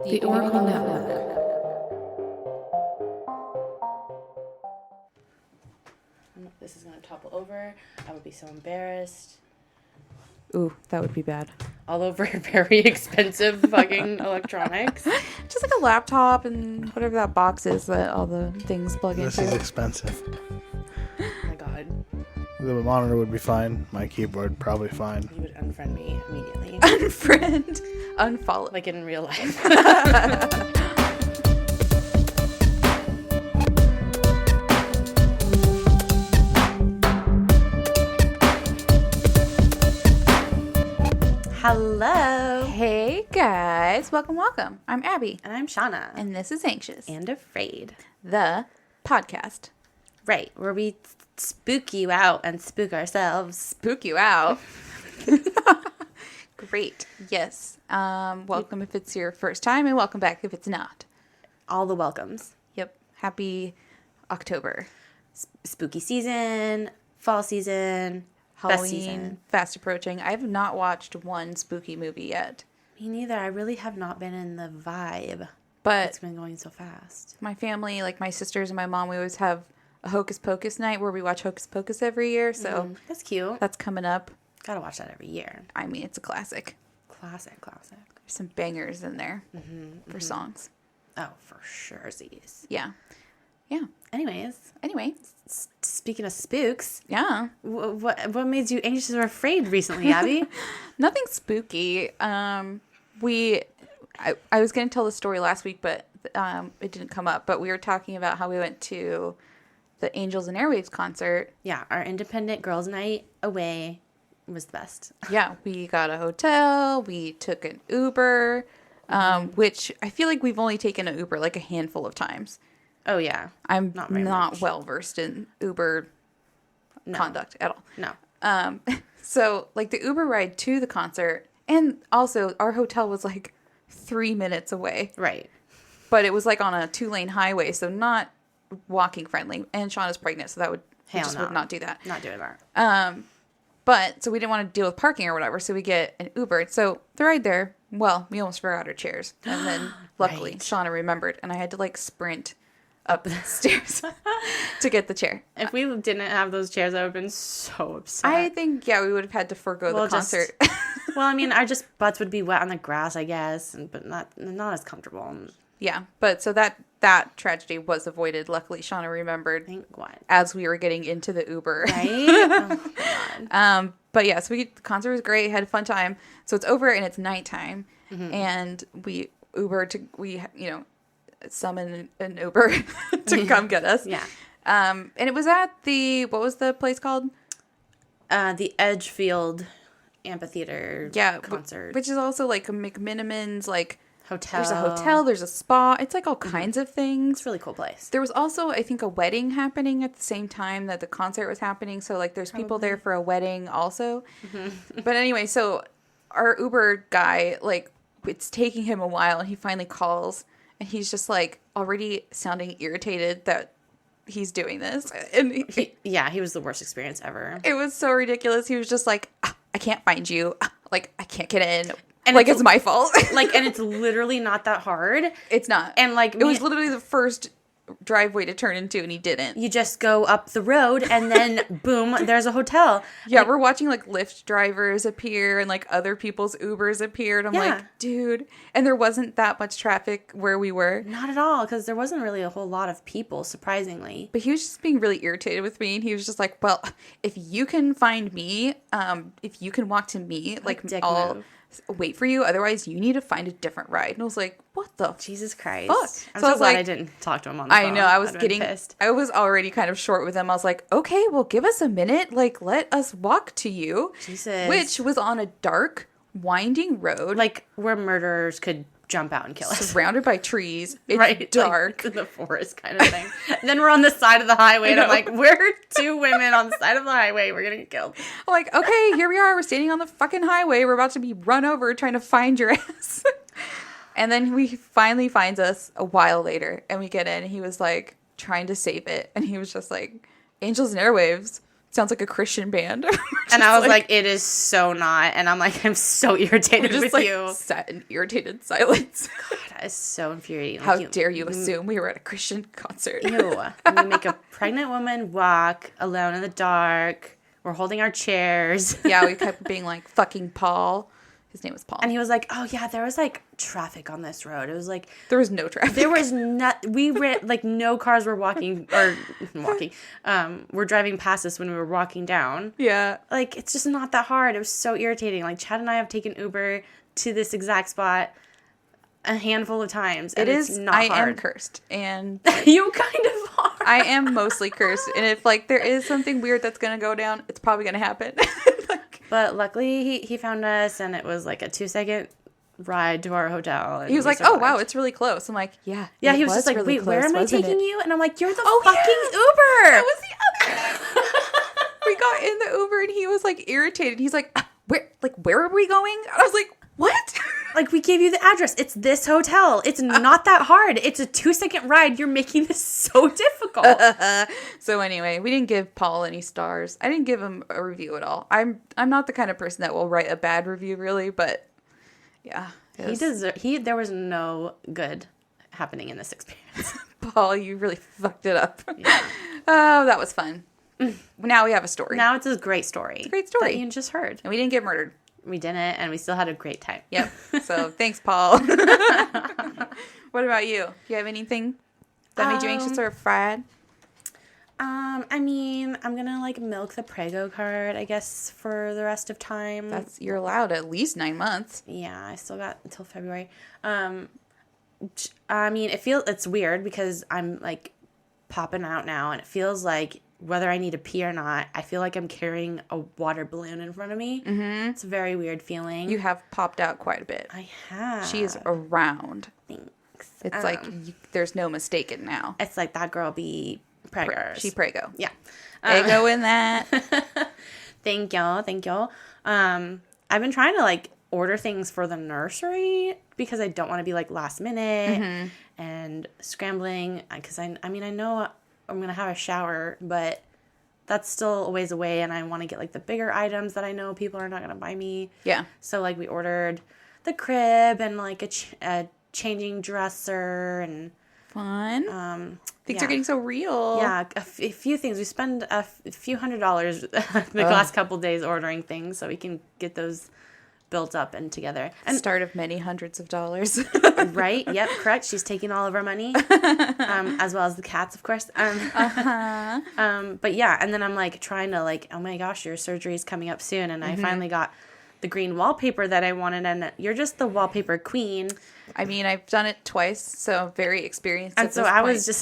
The Oracle Network. This is going to topple over. I would be so embarrassed. Ooh, that would be bad. All over very expensive fucking electronics. Just like a laptop and whatever that box is that all the things plug into. This is expensive. Oh my god. The monitor would be fine. My keyboard probably fine. You would unfriend me immediately. Unfriend. Unfollow. Like in real life. Hello. Hey guys, welcome. I'm Abby. And I'm Shauna. And this is Anxious. And Afraid. The podcast. Right, where we spook you out and spook ourselves. Spook you out. Great. Yes. Welcome if it's your first time and welcome back if it's not. All the welcomes. Yep. Happy October. Spooky season, fall season, Halloween, best season. Fast approaching. I have not watched one spooky movie yet. Me neither. I really have not been in the vibe. But It's been going so fast. my family, like my sisters and my mom, we always have a Hocus Pocus night where we watch Hocus Pocus every year. So That's cute. that's coming up. Gotta watch that every year. I mean, it's a classic. Classic. There's some bangers in there for songs. Oh, for sure, Z's. Yeah. Anyways, Anyway, speaking of spooks, yeah. what made you anxious or afraid recently, Abby? Nothing spooky. I was going to tell the story last week, but it didn't come up. But we were talking about how we went to the Angels and Airwaves concert. Yeah, our independent girls' night away was the best. Yeah, we got a hotel. We took an Uber, which I feel like we've only taken an Uber like a handful of times. Oh, yeah. I'm Not very not much. well versed in Uber conduct at all. No. So like the Uber ride to the concert, and also our hotel was like 3 minutes away, Right. but it was like on a 2-lane highway, so not walking friendly. And Shauna's pregnant, so that would we Hell just no. would not do that. Not doing that. But so we didn't want to deal with parking or whatever, so we get an Uber. So the ride there, well, we almost forgot our chairs, and then luckily Right. Shauna remembered, and I had to like sprint up the stairs to get the chair. If we didn't have those chairs, I would have been so upset. I think we would have had to forego the concert. Well, I mean, our just butts would be wet on the grass, I guess, but not as comfortable. Yeah, but so that tragedy was avoided. Luckily, Shauna remembered Thank God. as we were getting into the Uber. Right? Oh, my God. But yeah, so the concert was great. Had a fun time. So it's over and it's nighttime, and we summon an Uber to come get us. Yeah. And it was at what was the place called? The Edgefield Amphitheater concert. Which is also like a McMiniman's like Hotel. There's a hotel, there's a spa. It's like all kinds of things. It's a really cool place. There was also, I think, a wedding happening at the same time that the concert was happening. So, like, there's people there for a wedding also. But anyway, so our Uber guy, like, it's taking him a while, and he finally calls, and he's just, like, already sounding irritated that he's doing this. And he was the worst experience ever. it was so ridiculous. He was just like, I can't find you. Like, I can't get in. And like, it's my fault. And it's literally not that hard. It's not. And, like, it was literally the first driveway to turn into, and he didn't. You just go up the road, and then, boom, there's a hotel. Yeah, we're watching, like, Lyft drivers appear and, like, other people's Ubers appear. And I'm like, dude. And there wasn't that much traffic where we were. Not at all, because there wasn't really a whole lot of people, surprisingly. But he was just being really irritated with me. And he was just like, well, if you can find me, if you can walk to me, like, dick I'll move. wait for you. Otherwise, you need to find a different ride. And I was like, what the Jesus Christ. fuck? I'm So I so was glad like, I didn't talk to him on the phone. I know. I was I'd been getting pissed. I was already kind of short with him. I was like, okay, well, give us a minute. Like, let us walk to you. Jesus. Which was on a dark, winding road. Like, where murderers could jump out and kill us. Surrounded by trees. It's Right, dark. like in the forest kind of thing. And then we're on the side of the highway, and I'm know. like, we're two women on the side of the highway. We're gonna get killed. I'm like, okay, here we are. We're standing on the fucking highway. We're about to be run over trying to find your ass. And then he finally finds us a while later, and we get in, and he was like trying to save it. And he was just like, Angels and Airwaves, sounds like a Christian band. And I was like, it is so not. And I'm like, I'm so irritated with you. Sat in irritated silence. God, that is so infuriating. How dare you assume we were at a Christian concert? Ew. And we make a pregnant woman walk alone in the dark. We're holding our chairs. Yeah, we kept being like, fucking Paul. His name was Paul. And he was like, oh, yeah, there was, like, traffic on this road. It was like... There was no traffic. There was not... We ran... Like, no cars were walking... We're driving past us when we were walking down. Yeah. Like, it's just not that hard. It was so irritating. Like, Chad and I have taken Uber to this exact spot a handful of times. And it's not hard. I am cursed. And... You kind of are. I am mostly cursed. And if, like, there is something weird that's going to go down, it's probably going to happen. But luckily, he found us, and it was like a 2-second ride to our hotel. And he was like, survived. "Oh wow, it's really close." I'm like, "Yeah." Yeah, he was just like, really "Wait, close, where am I wasn't taking it?" you?" And I'm like, "You're the Oh, fucking yeah. Uber." That was the other thing. We got in the Uber, and he was like irritated. He's like, "Where are we going?" And I was like, "What?" Like, we gave you the address. It's this hotel. It's not that hard. It's a 2-second ride. You're making this so difficult. So anyway, we didn't give Paul any stars. I didn't give him a review at all. I'm not the kind of person that will write a bad review, really. But yeah, There was no good happening in this experience. Paul, you really fucked it up. Yeah. Oh, that was fun. Now we have a story. Now it's a great story. It's a great story. that you just heard. And we didn't get murdered. We didn't, and we still had a great time. Yep. So thanks, Paul. What about you? Do you have anything that made you anxious or fried? I mean, I'm gonna like milk the Prego card, I guess, for the rest of time. You're allowed at least 9 months. Yeah, I still got until February. I mean, it's weird because I'm like popping out now, and it feels like whether I need to pee or not, I feel like I'm carrying a water balloon in front of me. Mm-hmm. It's a very weird feeling. You have popped out quite a bit. I have. She is around. Thanks. It's like there's no mistaking now. It's like that girl be preggers. She prego. Yeah. Prego in that. Thank y'all. I've been trying to like order things for the nursery because I don't want to be like last minute and scrambling. Because I know I'm going to have a shower, but that's still a ways away, and I want to get like the bigger items that I know people are not going to buy me. Yeah. So like we ordered the crib and like a changing dresser and fun. Things are getting so real. Yeah, a few things. We spend a few $100s the last couple days ordering things so we can get those built up and together. And start of many hundreds of dollars. Right? Yep, correct. She's taking all of our money, as well as the cats, of course. But yeah, and then I'm like trying to like, oh my gosh, your surgery is coming up soon, and I finally got the green wallpaper that I wanted, and you're just the wallpaper queen. I mean, I've done it twice, so very experienced. And so I was just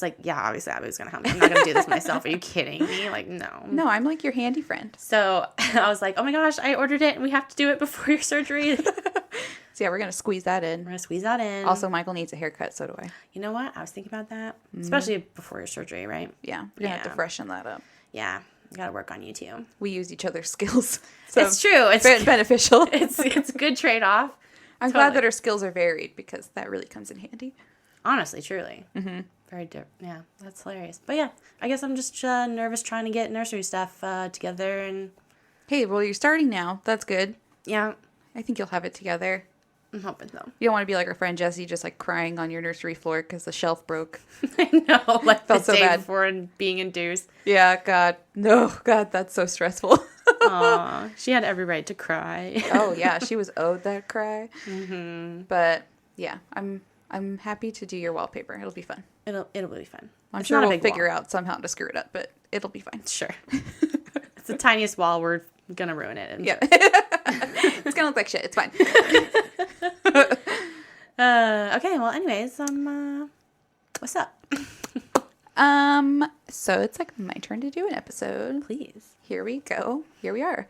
like, yeah, obviously Abby was gonna help me. I'm not gonna do this myself. Are you kidding me? Like, no. No, I'm like your handy friend. So I was like, oh my gosh, I ordered it, and we have to do it before your surgery. So yeah, we're gonna squeeze that in. We're gonna squeeze that in. Also, Michael needs a haircut, so do I. You know what? I was thinking about that, especially before your surgery, right? Yeah, we're gonna have to freshen that up. Yeah. Gotta work on you too. We use each other's skills. So it's true. It's beneficial. It's a good trade-off. I'm glad that our skills are varied because that really comes in handy. Honestly, truly. Mm-hmm. Very different. Yeah, that's hilarious. But yeah, I guess I'm just nervous trying to get nursery stuff together. And hey, well, you're starting now. That's good. Yeah. I think you'll have it together. I'm hoping so. You don't want to be like our friend Jessie, just like crying on your nursery floor because the shelf broke. I know, like felt the so day bad before and being induced. Yeah, God, no, God, that's so stressful. Aw, she had every right to cry. Oh yeah, she was owed that cry. Mm-hmm. But yeah, I'm happy to do your wallpaper. It'll be fun. It'll be fun. I'm sure we'll figure out somehow to screw it up, but it'll be fine. Sure. It's the tiniest wall. We're gonna ruin it. Yeah. It's gonna look like shit. It's fine. Okay. Well, anyways, what's up? So it's like my turn to do an episode. Please. Here we go. Here we are.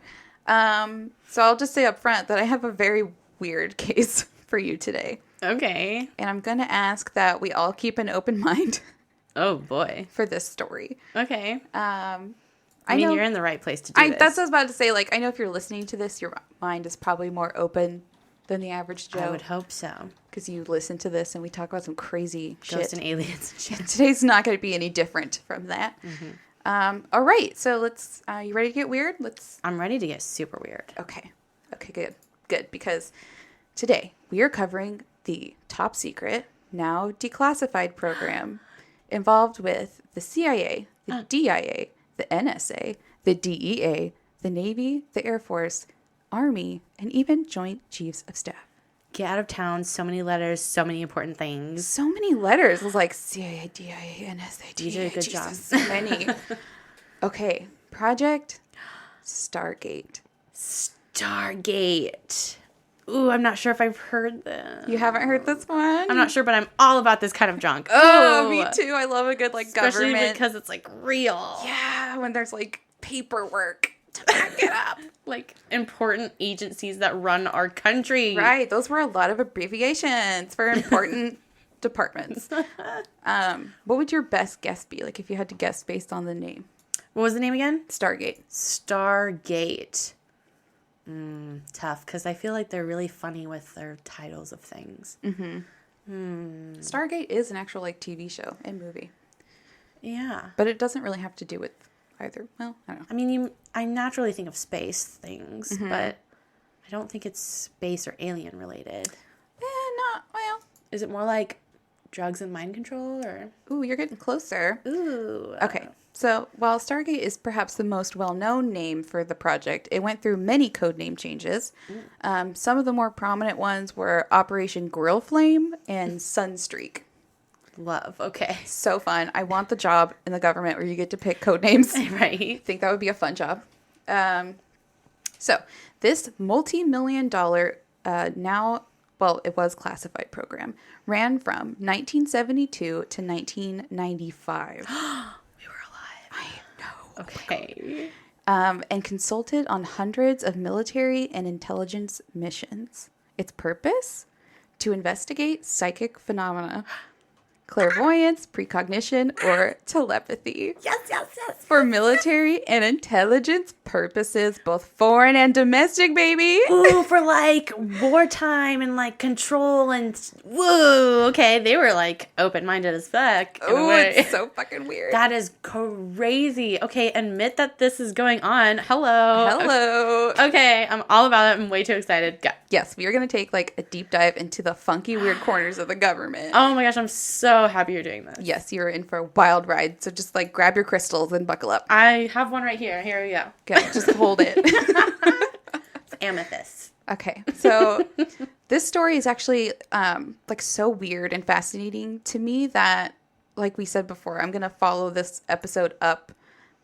So I'll just say up front that I have a very weird case for you today. Okay. And I'm gonna ask that we all keep an open mind. Oh boy. For this story. Okay. I mean, you're in the right place to do this. That's what I was about to say. Like, I know if you're listening to this, your mind is probably more open than the average Joe. I would hope so. Because you listen to this and we talk about some crazy Ghosts and aliens and shit. Today's not going to be any different from that. All right, so let's. You ready to get weird? I'm ready to get super weird. Okay. Okay. Good. Because today we are covering the top secret, now declassified program involved with the CIA, the DIA, the NSA, the DEA, the Navy, the Air Force, Army, and even Joint Chiefs of Staff. Get out of town. So many letters. So many important things. So many letters. It was like CIA, DIA, NSA, DEA. You did a good job. So many. Okay. Project Stargate. Stargate. Ooh, I'm not sure if I've heard this. You haven't heard this one? I'm not sure, but I'm all about this kind of junk. Oh, Ooh. me too. I love a good Especially government. because it's real. Yeah, when there's paperwork to back it up. Important agencies that run our country. Right. Those were a lot of abbreviations for important departments. What would your best guess be? If you had to guess based on the name. What was the name again? Stargate. Stargate. Tough, because I feel like they're really funny with their titles of things. Stargate is an actual TV show and movie. Yeah. But it doesn't really have to do with either. Well, I don't know. I mean, I naturally think of space things, but I don't think it's space or alien related. Not, well. Is it more like drugs and mind control, or? Ooh, you're getting closer. Ooh. Okay. So while Stargate is perhaps the most well-known name for the project, it went through many code name changes. Some of the more prominent ones were Operation Grill Flame and Sunstreak. Love. Okay. So fun. I want the job in the government where you get to pick code names. Right. I think that would be a fun job. So this multi-million-dollar it was classified program, ran from 1972 to 1995. Okay. And consulted on hundreds of military and intelligence missions. Its purpose? To investigate psychic phenomena, clairvoyance, precognition, or telepathy. Yes. For military and intelligence purposes, both foreign and domestic, baby. Ooh, for wartime and control and woo. Okay, they were open-minded as fuck. Oh, it's so fucking weird. That is crazy. Okay, admit that this is going on. Hello. Okay, I'm all about it. I'm way too excited. Go. Yes, we are going to take a deep dive into the funky, weird corners of the government. Oh my gosh, I'm so happy you're doing this. Yes, you're in for a wild ride. So just grab your crystals and buckle up. I have one right here. Here we go. Okay, just hold it. It's amethyst. Okay, so this story is actually so weird and fascinating to me that, like we said before, I'm going to follow this episode up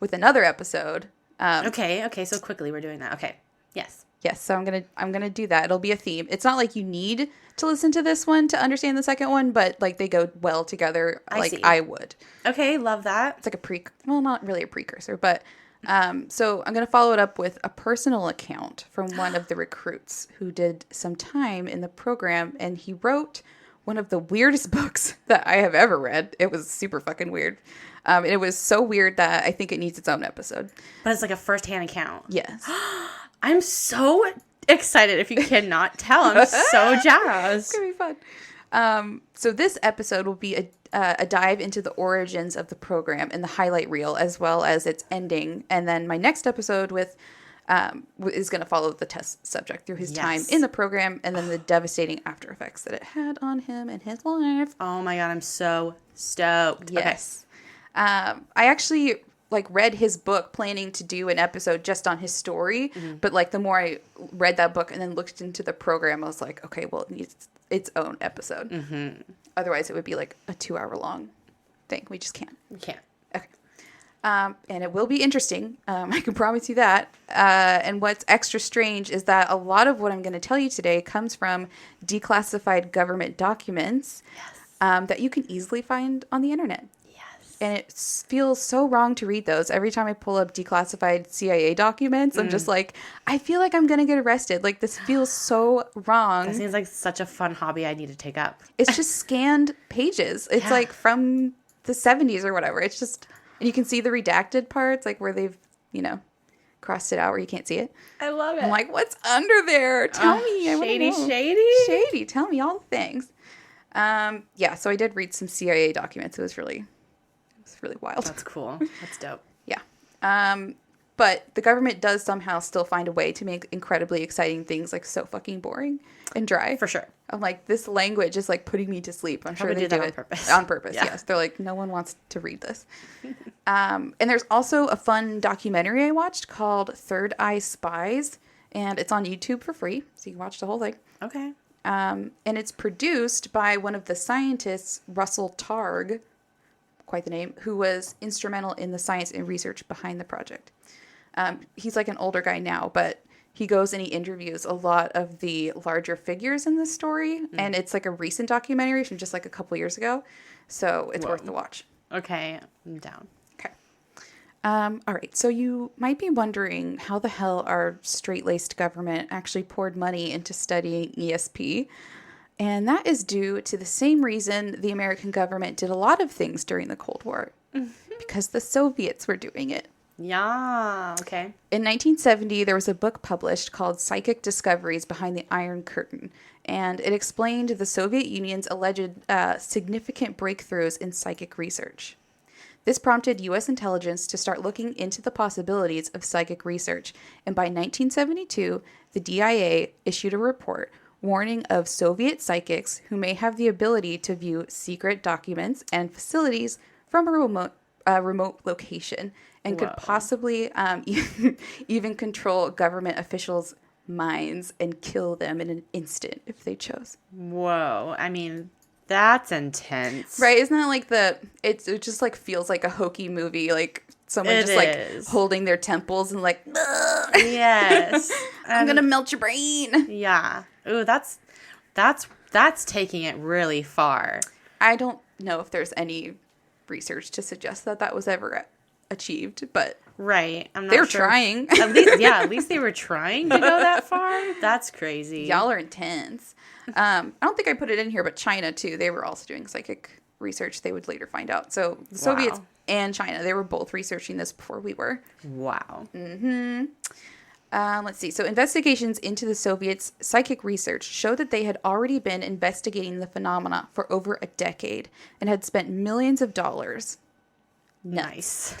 with another episode. Okay, so quickly we're doing that. Okay, yes. Yes, so I'm gonna do that. It'll be a theme. It's not like you need to listen to this one to understand the second one, but they go well together. I would. Okay, love that. It's not really a precursor, but so I'm gonna follow it up with a personal account from one of the recruits who did some time in the program, and he wrote one of the weirdest books that I have ever read. It was super fucking weird. It was so weird that I think it needs its own episode. But it's a first-hand account. Yes. I'm so excited if you cannot tell. I'm so jazzed. It's going to be fun. So this episode will be a dive into the origins of the program and the highlight reel, as well as its ending. And then my next episode is going to follow the test subject through his time in the program and then the devastating after effects that it had on him and his life. Oh my God, I'm so stoked. Yes. Okay. I actually read his book planning to do an episode just on his story. Mm-hmm. But the more I read that book and then looked into the program, I was like, okay, well, it needs its own episode. Mm-hmm. Otherwise it would be a 2-hour long thing. We just can't. We can't. Okay. And it will be interesting. I can promise you that. And what's extra strange is that a lot of what I'm going to tell you today comes from declassified government documents that you can easily find on the internet. And it feels so wrong to read those. Every time I pull up declassified CIA documents, I'm just I feel like I'm going to get arrested. This feels so wrong. That seems like such a fun hobby I need to take up. It's just scanned pages. It's from the 70s or whatever. It's just, and you can see the redacted parts, where they've, crossed it out where you can't see it. I love it. I'm what's under there? Tell me. I shady, know. Shady. Tell me all the things. So I did read some CIA documents. It was really wild. That's cool. That's dope. Yeah. But the government does somehow still find a way to make incredibly exciting things like so fucking boring and dry. For sure. I'm like, this language is like putting me to sleep. I'm sure Probably they do that do on it purpose. on purpose. Yeah. Yes, they're like, no one wants to read this. And there's also a fun documentary I watched called Third Eye Spies, and it's on YouTube for free, so you can watch the whole thing. Okay. And it's produced by one of the scientists, Russell Targ, quite the name, who was instrumental in the science and research behind the project. He's like an older guy now, but he goes and he interviews a lot of the larger figures in this story. And it's like a recent documentary from just like a couple years ago. So it's worth the watch. Okay. I'm down. Okay. All right. So you might be wondering how the hell our straight-laced government actually poured money into studying ESP. And that is due to the same reason the American government did a lot of things during the Cold War. Because the Soviets were doing it. Yeah. Okay. In 1970, there was a book published called Psychic Discoveries Behind the Iron Curtain, and it explained the Soviet Union's alleged significant breakthroughs in psychic research. This prompted U.S. intelligence to start looking into the possibilities of psychic research, and by 1972, the DIA issued a report warning of Soviet psychics who may have the ability to view secret documents and facilities from a remote location, and could possibly even control government officials' minds and kill them in an instant if they chose. Whoa. I mean, that's intense. Right? Isn't that like it just like feels like a hokey movie, like someone It just like is. holding their temples and like, Yes. I'm gonna melt your brain. Yeah. Ooh, that's taking it really far. I don't know if there's any research to suggest that that was ever achieved, but Right. I'm not they're sure. trying. At least they were trying to go that far. That's crazy. Y'all are intense. I don't think I put it in here, but China too. They were also doing psychic research. They would later find out. So the Soviets and China, they were both researching this before we were. Wow. Let's see. So investigations into the Soviets' psychic research showed that they had already been investigating the phenomena for over a decade and had spent millions of dollars. Nice.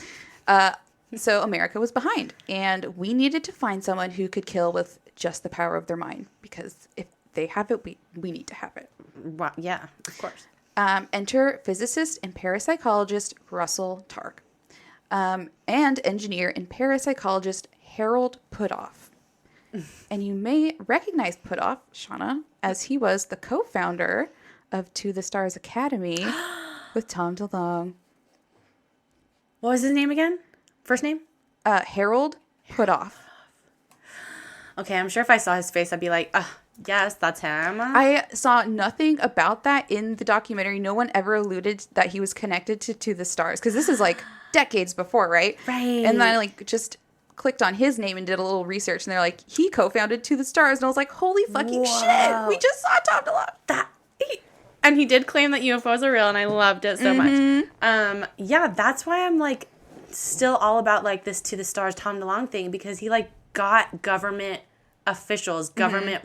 So America was behind, and we needed to find someone who could kill with just the power of their mind, because if they have it, we need to have it. Wow. Yeah, of course. Enter physicist and parapsychologist Russell Targ, and engineer and parapsychologist Harold Puthoff. And you may recognize Puthoff, Shauna, as he was the co-founder of To the Stars Academy with Tom DeLonge. What was his name again? First name? Harold Puthoff. Okay, I'm sure if I saw his face, I'd be like, yes, that's him. I saw nothing about that in the documentary. No one ever alluded that he was connected to the stars, because this is like decades before, right? Right. And then I like just clicked on his name and did a little research, and they're like, he co-founded To the Stars, and I was like, holy fucking shit! We just saw Tom DeLonge. And he did claim that UFOs are real, and I loved it so much. Yeah, that's why I'm like still all about like this To the Stars Tom DeLonge thing, because he like got government officials, government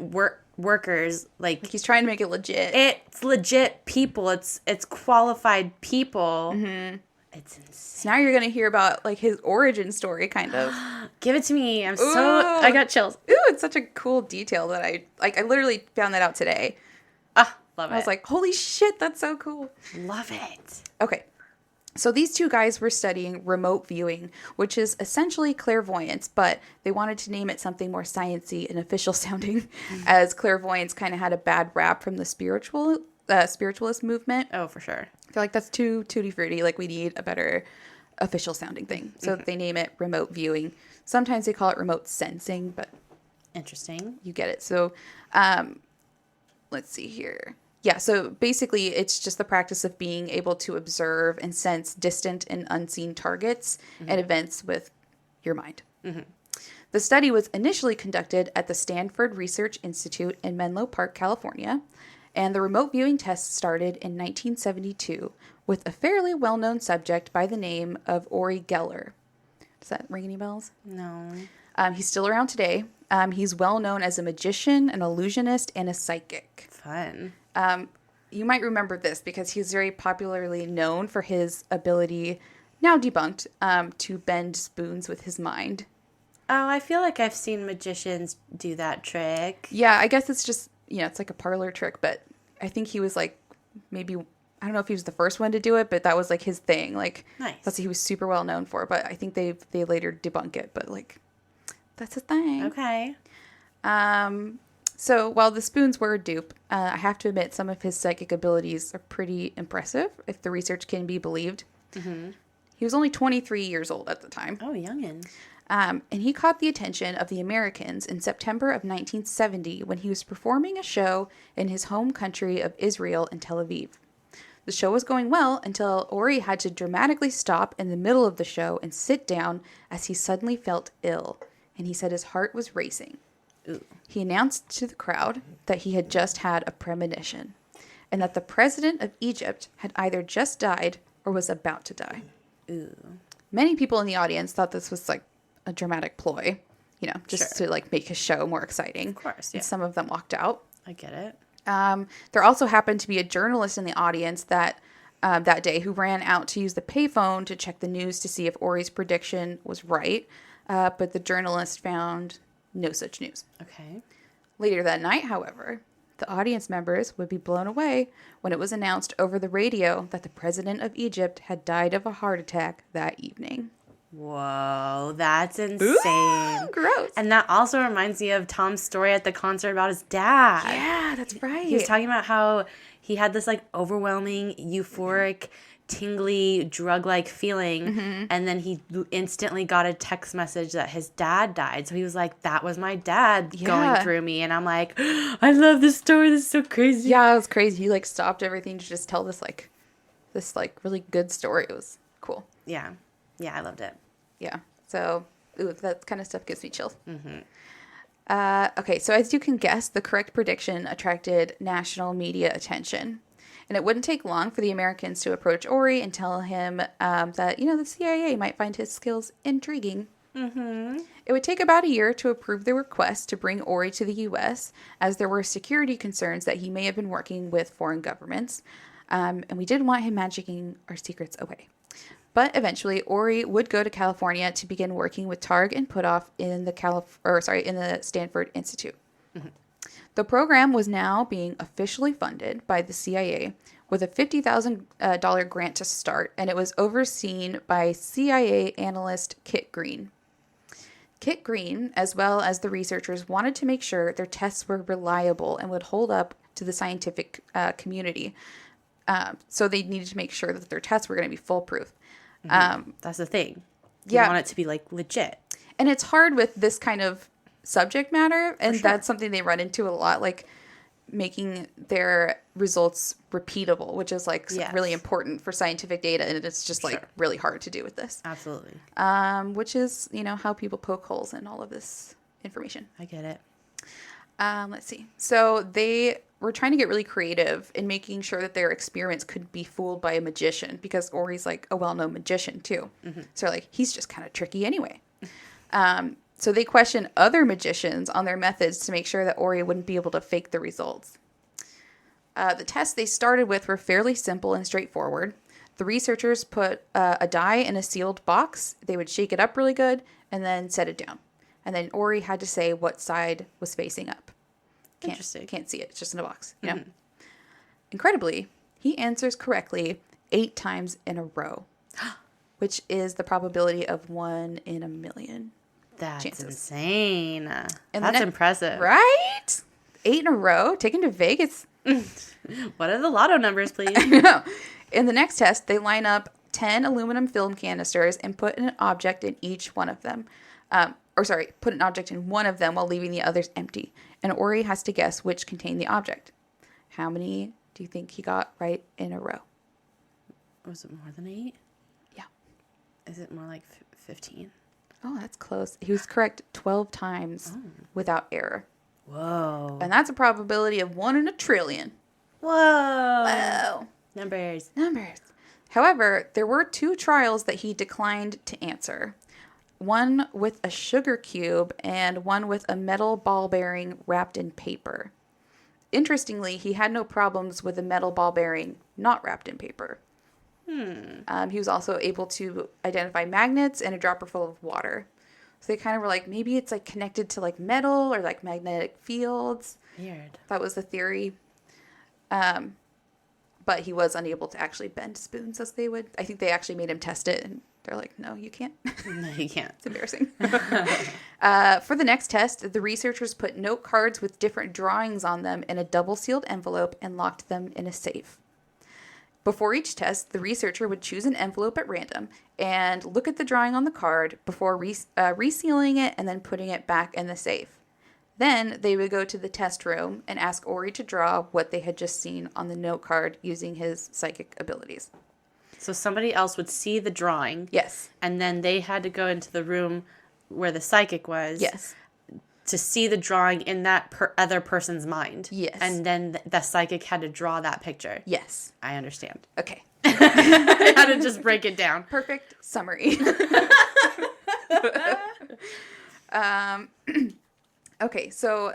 workers, like He's trying to make it legit. it's legit people. It's qualified people. It's insane. So now you're gonna hear about like his origin story, kind of. Give it to me. I got chills. Ooh, it's such a cool detail that I literally found that out today. Love it. I was like, holy shit, that's so cool. love it. Okay. So these two guys were studying remote viewing, which is essentially clairvoyance, but they wanted to name it something more sciencey and official sounding, as clairvoyance kind of had a bad rap from the spiritualist movement. Oh, for sure. They're like, that's too tutti frutti. Like, we need a better official sounding thing. So they name it remote viewing. Sometimes they call it remote sensing, but Interesting. you get it. So, let's see here. Yeah, so basically it's just the practice of being able to observe and sense distant and unseen targets and events with your mind. The study was initially conducted at the Stanford Research Institute in Menlo Park, California, and the remote viewing test started in 1972 with a fairly well-known subject by the name of Uri Geller. Does that ring any bells? No. He's still around today. He's well known as a magician, an illusionist, and a psychic. Fun. You might remember this because he's very popularly known for his ability now debunked, to bend spoons with his mind. Oh, I feel like I've seen magicians do that trick. Yeah, I guess it's just, it's like a parlor trick, but I think he was like, maybe, I don't know if he was the first one to do it, but that was like his thing. Like, Nice. that's what he was super well known for, but I think they later debunk it, but like, that's a thing. Okay. So while the spoons were a dupe, I have to admit some of his psychic abilities are pretty impressive, if the research can be believed. Mm-hmm. He was only 23 years old at the time. Oh, youngin'. And he caught the attention of the Americans in September of 1970 when he was performing a show in his home country of Israel in Tel Aviv. The show was going well until Ori had to dramatically stop in the middle of the show and sit down as he suddenly felt ill, and he said his heart was racing. Ooh. He announced to the crowd that he had just had a premonition, and that the president of Egypt had either just died or was about to die. Ooh. Many people in the audience thought this was like a dramatic ploy, just Sure. to like make his show more exciting. Of course, yeah. And some of them walked out. I get it. There also happened to be a journalist in the audience that day who ran out to use the payphone to check the news to see if Ori's prediction was right, but the journalist found no such news. Okay. Later that night, however, the audience members would be blown away when it was announced over the radio that the president of Egypt had died of a heart attack that evening. Whoa, that's insane. Ooh, gross. And that also reminds me of Tom's story at the concert about his dad. Yeah, that's right. He was talking about how he had this like overwhelming, euphoric, tingly, drug-like feeling, and then he instantly got a text message that his dad died. So he was like, that was my dad going through me. And I'm like, I love this story. This is so crazy. Yeah, it was crazy. He like stopped everything to just tell this really good story. It was cool. Yeah. Yeah, I loved it. Yeah. So, that kind of stuff gives me chills. Okay, so as you can guess, the correct prediction attracted national media attention. And it wouldn't take long for the Americans to approach Ori and tell him that, the CIA might find his skills intriguing. Mm-hmm. It would take about a year to approve the request to bring Ori to the U.S., as there were security concerns that he may have been working with foreign governments. And we didn't want him magicking our secrets away. But eventually, Ori would go to California to begin working with Targ and Puthoff in the Stanford Institute. Mm-hmm. The program was now being officially funded by the CIA with a $50,000 grant to start, and it was overseen by CIA analyst Kit Green. Kit Green, as well as the researchers, wanted to make sure their tests were reliable and would hold up to the scientific community. So they needed to make sure that their tests were going to be foolproof. That's the thing. You want it to be like legit. And it's hard with this kind of subject matter, and that's something they run into a lot, like making their results repeatable, which is like really important for scientific data, and it's just like really hard to do with this. Absolutely. Which is, how people poke holes in all of this information. I get it. Let's see. So they were trying to get really creative in making sure that their experiments could be fooled by a magician, because Ori's like a well-known magician too. Mm-hmm. So like, he's just kind of tricky anyway. So they questioned other magicians on their methods to make sure that Ori wouldn't be able to fake the results. The tests they started with were fairly simple and straightforward. The researchers put a die in a sealed box. They would shake it up really good and then set it down. And then Ori had to say what side was facing up. Interesting. Can't see it. It's just in a box, you know. Incredibly, he answers correctly 8 times in a row, which is the probability of 1 in a million. That's chances. Insane. And that's impressive. Right? 8 in a row? Taken to Vegas? What are the lotto numbers, please? I know. In the next test, they line up 10 aluminum film canisters and put an object in each one of them. Put an object in one of them while leaving the others empty. And Ori has to guess which contained the object. How many do you think he got right in a row? Was it more than 8? Yeah. Is it more like 15? Oh, that's close. He was correct 12 times without error. Whoa. And that's a probability of 1 in a trillion. Whoa. Numbers. However, there were 2 trials that he declined to answer. One with a sugar cube and one with a metal ball bearing wrapped in paper. Interestingly, he had no problems with a metal ball bearing not wrapped in paper. He was also able to identify magnets and a dropper full of water. So they kind of were like, maybe it's like connected to like metal or like magnetic fields. Weird. That was the theory. But he was unable to actually bend spoons as they would. I think they actually made him test it, and they're like, no, you can't. No, you can't. It's embarrassing. For the next test, the researchers put note cards with different drawings on them in a double-sealed envelope and locked them in a safe. Before each test, the researcher would choose an envelope at random and look at the drawing on the card before resealing it and then putting it back in the safe. Then they would go to the test room and ask Ori to draw what they had just seen on the note card using his psychic abilities. So somebody else would see the drawing. Yes. And then they had to go into the room where the psychic was. Yes. To see the drawing in that other person's mind. Yes. And then the psychic had to draw that picture. Yes. I understand. Okay. I had to just break it down. Perfect summary. Okay, so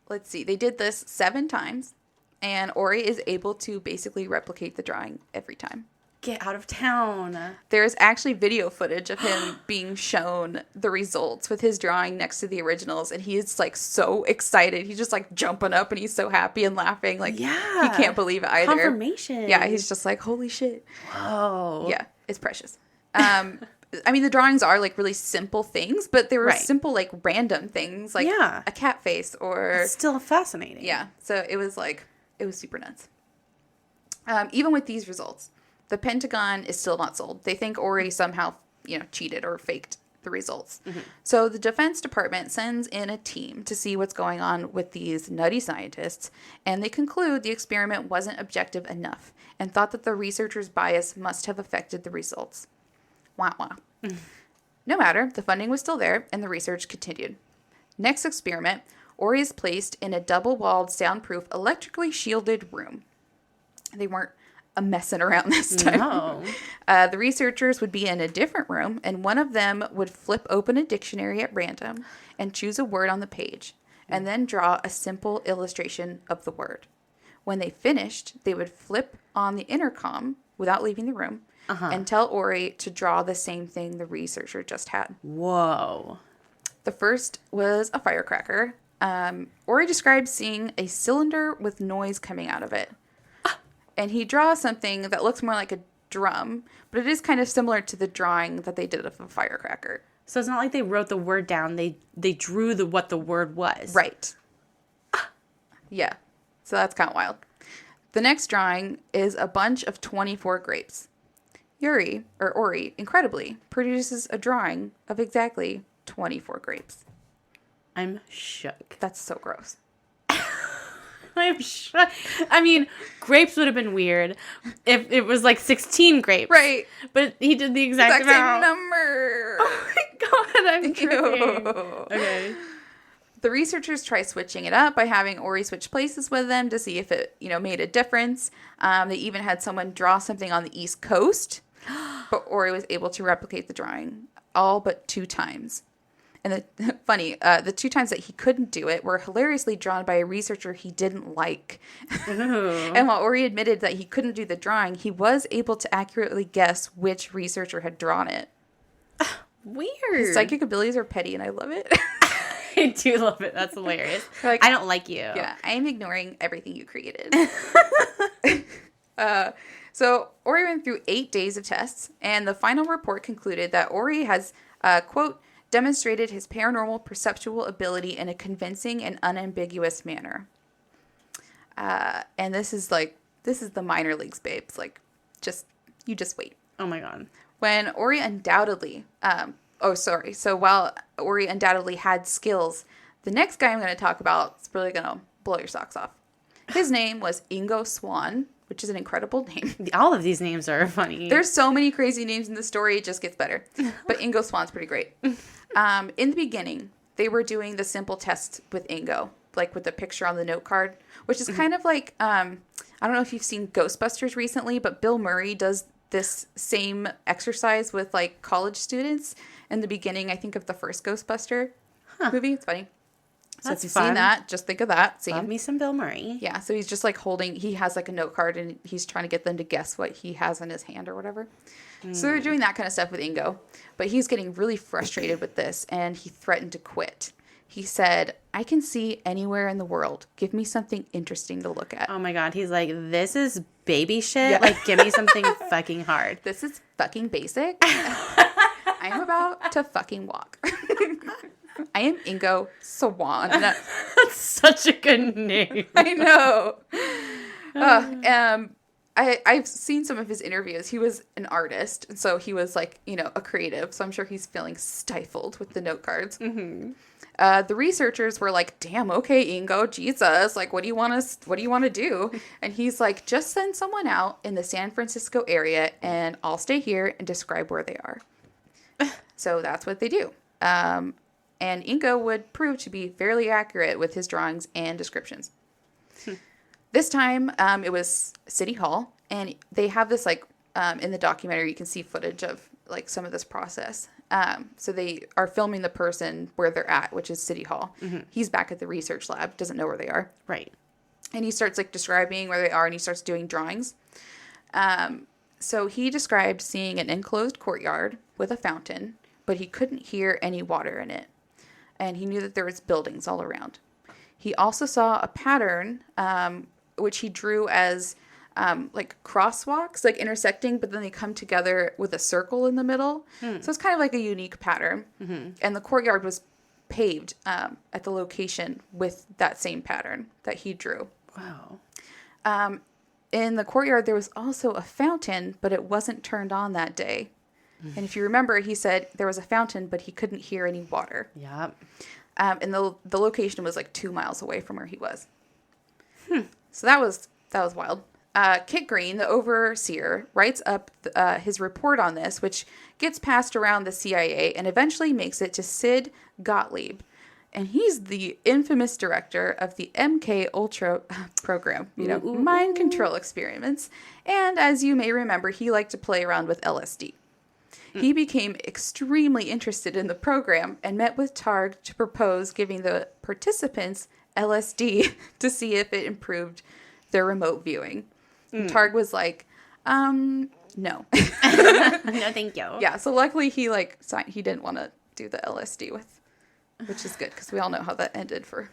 let's see. They did this 7 times, and Ori is able to basically replicate the drawing every time. Get out of town. There's actually video footage of him being shown the results with his drawing next to the originals, and he is like so excited. He's just like jumping up, and he's so happy and laughing. Like, yeah, he can't believe it either. Confirmation. Yeah, he's just like, holy shit. Whoa. Yeah, it's precious. I mean, the drawings are like really simple things, but they were simple, like random things, like a cat face or... It's still fascinating. Yeah. So it was super nuts. Even with these results, the Pentagon is still not sold. They think Ori somehow, cheated or faked the results. Mm-hmm. So the Defense Department sends in a team to see what's going on with these nutty scientists, and they conclude the experiment wasn't objective enough and thought that the researchers' bias must have affected the results. Wah, wah. No matter, the funding was still there, and the research continued. Next experiment, Ori is placed in a double-walled, soundproof, electrically shielded room. They weren't messing around this time. No. The researchers would be in a different room, and one of them would flip open a dictionary at random and choose a word on the page, and then draw a simple illustration of the word. When they finished, they would flip on the intercom without leaving the room, and tell Ori to draw the same thing the researcher just had. Whoa. The first was a firecracker. Ori describes seeing a cylinder with noise coming out of it. And he draws something that looks more like a drum, but it is kind of similar to the drawing that they did of a firecracker. So it's not like they wrote the word down. They drew what the word was. Right. Yeah. So that's kind of wild. The next drawing is a bunch of 24 grapes. Ori, incredibly, produces a drawing of exactly 24 grapes. I'm shook. That's so gross. I'm shook. I mean, grapes would have been weird if it was like 16 grapes. Right. But he did the exact Same amount. number. Oh my god, I'm tripping. Okay. The researchers try switching it up by having Ori switch places with them to see if it, made a difference. They even had someone draw something on the East Coast. But Ori was able to replicate the drawing all but 2 times. And the 2 times that he couldn't do it were hilariously drawn by a researcher he didn't like. And while Ori admitted that he couldn't do the drawing, he was able to accurately guess which researcher had drawn it. Weird. His psychic abilities are petty, and I love it. I do love it. That's hilarious. Like, I don't like you. Yeah, I am ignoring everything you created. So Ori went through 8 days of tests, and the final report concluded that Ori has, quote, demonstrated his paranormal perceptual ability in a convincing and unambiguous manner. And this is the minor leagues, babes. Like, you just wait. Oh my god. When Ori undoubtedly, so while Ori undoubtedly had skills, the next guy I'm going to talk about is really going to blow your socks off. His name was Ingo Swan, which is an incredible name. All of these names are funny. There's so many crazy names in the story, it just gets better. But Ingo Swan's pretty great. In the beginning, they were doing the simple test with Ingo, like with the picture on the note card, which is kind of like, I don't know if you've seen Ghostbusters recently, but Bill Murray does this same exercise with like college students in the beginning, I think, of the first Ghostbuster movie. It's funny. So That's if you've fun. seen that, just think of that scene. Love me some Bill Murray. Yeah, so he's just like he has like a note card and he's trying to get them to guess what he has in his hand or whatever. So they're doing that kind of stuff with Ingo. But he's getting really frustrated with this and he threatened to quit. He said, I can see anywhere in the world. Give me something interesting to look at. Oh my God. He's like, this is baby shit. Yeah. Like, give me something fucking hard. This is fucking basic. I'm about to fucking walk. I am Ingo Swan. That's such a good name. I know. I've seen some of his interviews. He was an artist, and so he was like, a creative. So I'm sure he's feeling stifled with the note cards. Mm-hmm. The researchers were like, "Damn, okay, Ingo, Jesus, like, what do you want to do?" And he's like, "Just send someone out in the San Francisco area, and I'll stay here and describe where they are." So that's what they do. And Ingo would prove to be fairly accurate with his drawings and descriptions. This time, it was City Hall, and they have this, like, in the documentary, you can see footage of, like, some of this process. So they are filming the person where they're at, which is City Hall. Mm-hmm. He's back at the research lab, doesn't know where they are. Right. And he starts, like, describing where they are, and he starts doing drawings. So he described seeing an enclosed courtyard with a fountain, but he couldn't hear any water in it. And he knew that there was buildings all around. He also saw a pattern, which he drew as like crosswalks, like intersecting, but then they come together with a circle in the middle. So it's kind of like a unique pattern. Mm-hmm. And the courtyard was paved at the location with that same pattern that he drew. Wow. In the courtyard, there was also a fountain, but it wasn't turned on that day. And if you remember, he said there was a fountain, but he couldn't hear any water. Yep. And the location was like 2 miles away from where he was. So that was wild. Kit Green, the overseer, writes up his report on this, which gets passed around the CIA and eventually makes it to Sid Gottlieb. And he's the infamous director of the MK Ultra program, mind control experiments. And as you may remember, he liked to play around with LSD. He became extremely interested in the program and met with Targ to propose giving the participants LSD to see if it improved their remote viewing. Targ was like, no. No, thank you. Yeah, so luckily he didn't want to do the LSD which is good because we all know how that ended for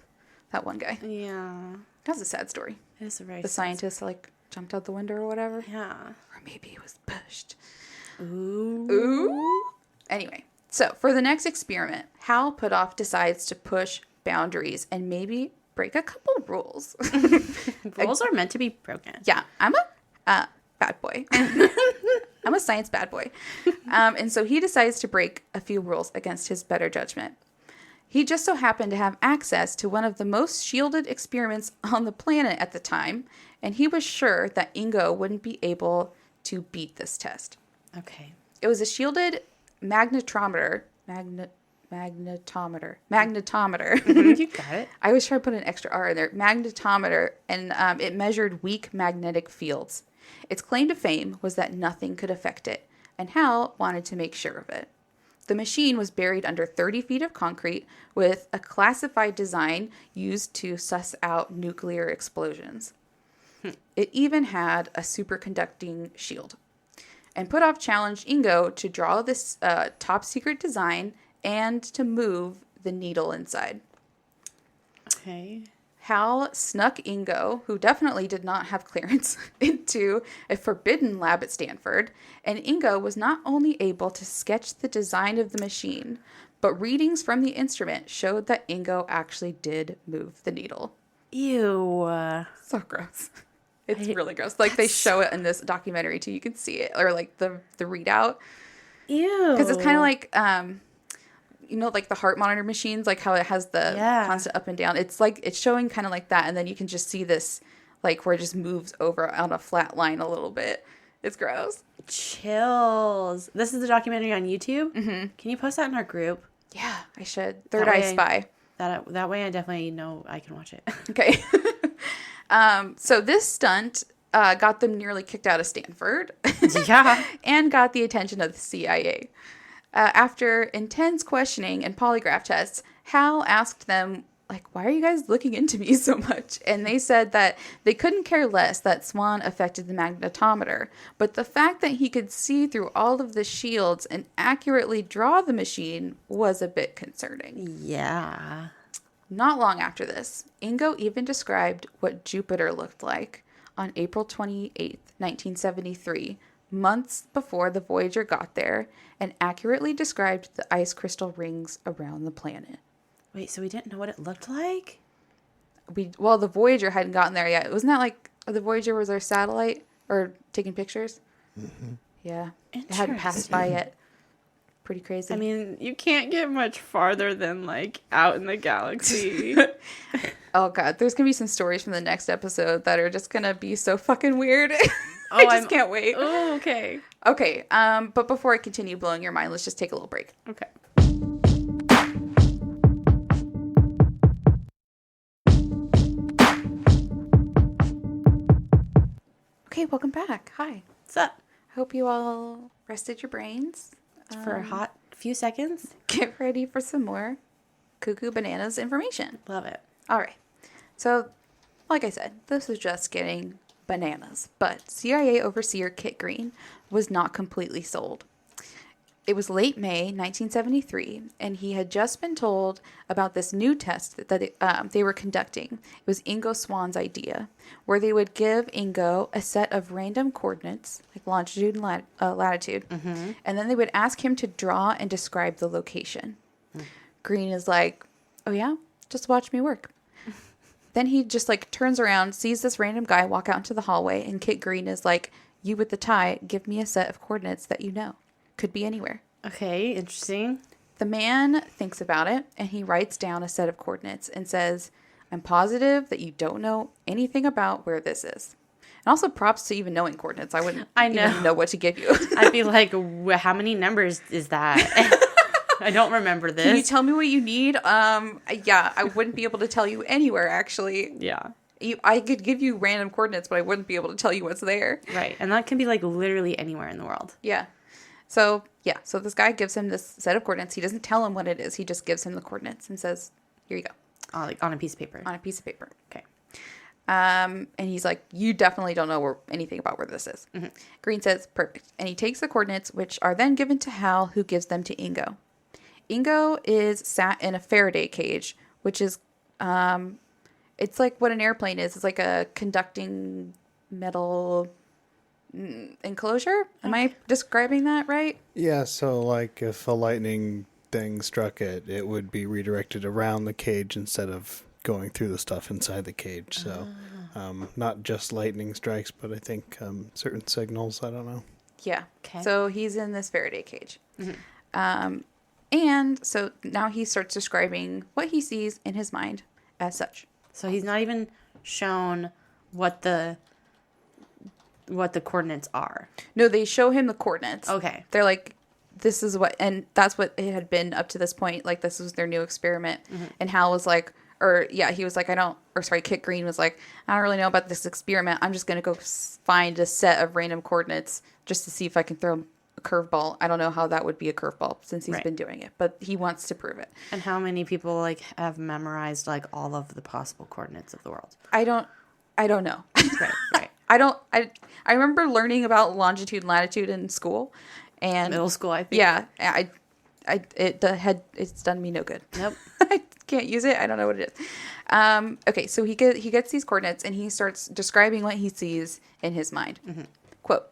that one guy. Yeah. That's a sad story. It is a very The scientist jumped out the window or whatever. Yeah. Or maybe he was pushed. Ooh. Anyway, so for the next experiment, Hal Puthoff decides to push boundaries and maybe break a couple rules. Rules are meant to be broken. Yeah, I'm a bad boy. I'm a science bad boy. And so he decides to break a few rules against his better judgment. He just so happened to have access to one of the most shielded experiments on the planet at the time, and he was sure that Ingo wouldn't be able to beat this test. Okay. It was a shielded magnetometer. Magnetometer. You got it. I always try to put an extra R in there. Magnetometer, and it measured weak magnetic fields. Its claim to fame was that nothing could affect it, and Hal wanted to make sure of it. The machine was buried under 30 feet of concrete with a classified design used to suss out nuclear explosions. It even had a superconducting shield. And Puthoff challenged Ingo to draw this top secret design and to move the needle inside. Okay. Hal snuck Ingo, who definitely did not have clearance, into a forbidden lab at Stanford, and Ingo was not only able to sketch the design of the machine, but readings from the instrument showed that Ingo actually did move the needle. Ew. So gross. It's really gross. They show it in this documentary too. You can see it, or the readout. Ew. Because it's kind of like, like the heart monitor machines, like how it has the constant up and down. It's it's showing kind of like that, and then you can just see this, where it just moves over on a flat line a little bit. It's gross. Chills. This is the documentary on YouTube. Mm-hmm. Can you post that in our group? Yeah, I should. Third Eye Spy. That way I definitely know I can watch it. Okay. So this stunt got them nearly kicked out of Stanford. Yeah. And got the attention of the CIA. After intense questioning and polygraph tests, Hal asked them like, why are you guys looking into me so much? And they said that they couldn't care less that Swan affected the magnetometer, but the fact that he could see through all of the shields and accurately draw the machine was a bit concerning. Yeah. Not long after this, Ingo even described what Jupiter looked like on April 28th, 1973, months before the Voyager got there, and accurately described the ice crystal rings around the planet. Wait, so we didn't know what it looked like? Well, the Voyager hadn't gotten there yet. Wasn't that like the Voyager was our satellite or taking pictures? Mm-hmm. Yeah. It hadn't passed by yet. Pretty crazy. I mean, you can't get much farther than like out in the galaxy. Oh god, there's gonna be some stories from the next episode that are just gonna be so fucking weird. I can't wait. Oh, okay. Okay, but before I continue blowing your mind, let's just take a little break. Okay. Okay, welcome back. Hi. What's up? Hope you all rested your brains. For a hot few seconds. Get ready for some more cuckoo bananas information. Love it. All right. So, like I said, this was just getting bananas. But CIA overseer Kit Green was not completely sold. It was late May 1973, and he had just been told about this new test that they were conducting. It was Ingo Swan's idea, where they would give Ingo a set of random coordinates, like longitude and latitude, and then they would ask him to draw and describe the location. Green is like, oh yeah? Just watch me work. Then he just like turns around, sees this random guy walk out into the hallway, and Kit Green is like, you with the tie, give me a set of coordinates that you know. Could be anywhere. Okay, interesting. The man thinks about it, and he writes down a set of coordinates and says, I'm positive that you don't know anything about where this is. And also props to even knowing coordinates. I wouldn't even know what to give you. I'd be like, how many numbers is that? I don't remember this. Can you tell me what you need? Yeah, I wouldn't be able to tell you anywhere, actually. Yeah. I could give you random coordinates, but I wouldn't be able to tell you what's there. Right. And that can be like literally anywhere in the world. Yeah. So this guy gives him this set of coordinates. He doesn't tell him what it is. He just gives him the coordinates and says, here you go. Like on a piece of paper. On a piece of paper. Okay. And he's like, you definitely don't know anything about where this is. Mm-hmm. Green says, perfect. And he takes the coordinates, which are then given to Hal, who gives them to Ingo. Ingo is sat in a Faraday cage, which is, it's like what an airplane is. It's like a conducting metal enclosure. Am I describing that right? Yeah, so like if a lightning thing struck it, it would be redirected around the cage instead of going through the stuff inside the cage. So not just lightning strikes, but I think certain signals. I don't know. Yeah. Okay. So he's in this Faraday cage. Mm-hmm. And so now he starts describing what he sees in his mind as such. So he's not even shown what the coordinates are. No, they show him the coordinates. Okay. They're like, this is what, and that's what it had been up to this point. Like, this was their new experiment. Mm-hmm. And Hal was like, he was like, Kit Green was like, I don't really know about this experiment. I'm just going to go find a set of random coordinates just to see if I can throw a curveball. I don't know how that would be a curveball since he's been doing it, but he wants to prove it. And how many people like have memorized like all of the possible coordinates of the world? I don't know. Right. I remember learning about longitude and latitude in school, and middle school, I think. Yeah, it's done me no good. Nope. I can't use it. I don't know what it is. Okay, so he gets these coordinates and he starts describing what he sees in his mind. Mm-hmm. Quote,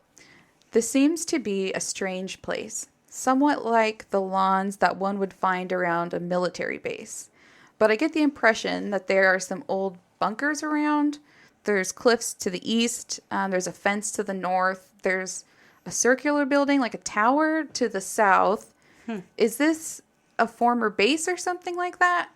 this seems to be a strange place, somewhat like the lawns that one would find around a military base. But I get the impression that there are some old bunkers around. There's cliffs to the east. There's a fence to the north. There's a circular building, like a tower, to the south. Is this a former base or something like that?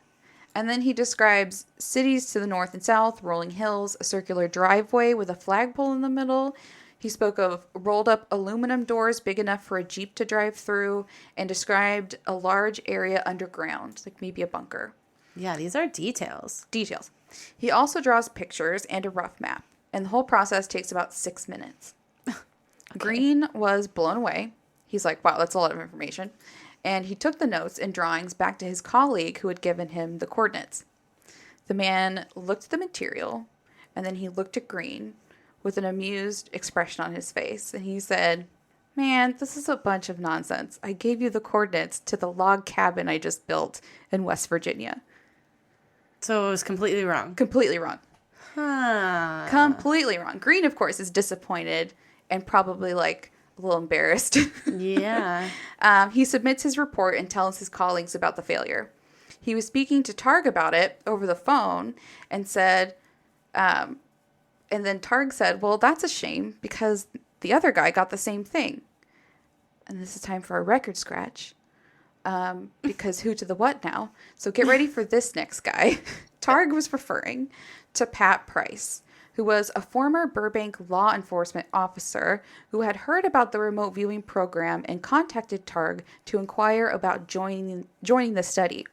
And then he describes cities to the north and south, rolling hills, a circular driveway with a flagpole in the middle. He spoke of rolled up aluminum doors big enough for a Jeep to drive through, and described a large area underground, like maybe a bunker. Yeah, these are details. He also draws pictures and a rough map, and the whole process takes about 6 minutes. Okay. Green was blown away. He's like, wow, that's a lot of information. And he took the notes and drawings back to his colleague who had given him the coordinates. The man looked at the material, and then he looked at Green with an amused expression on his face. And he said, "Man, this is a bunch of nonsense. I gave you the coordinates to the log cabin I just built in West Virginia." So it was completely wrong. Completely wrong. Huh. Completely wrong. Green, of course, is disappointed and probably like a little embarrassed. Yeah. He submits his report and tells his colleagues about the failure. He was speaking to Targ about it over the phone and said, and then Targ said, "Well, that's a shame because the other guy got the same thing." And this is time for a record scratch. Because who to the what now? So get ready for this next guy. Targ was referring to Pat Price, who was a former Burbank law enforcement officer who had heard about the remote viewing program and contacted Targ to inquire about joining the study.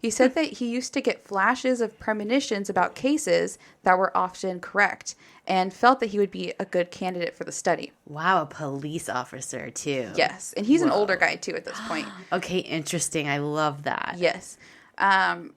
He said that he used to get flashes of premonitions about cases that were often correct and felt that he would be a good candidate for the study. Wow, a police officer, too. Yes, and he's an older guy, too, at this point. Okay, interesting. I love that. Yes.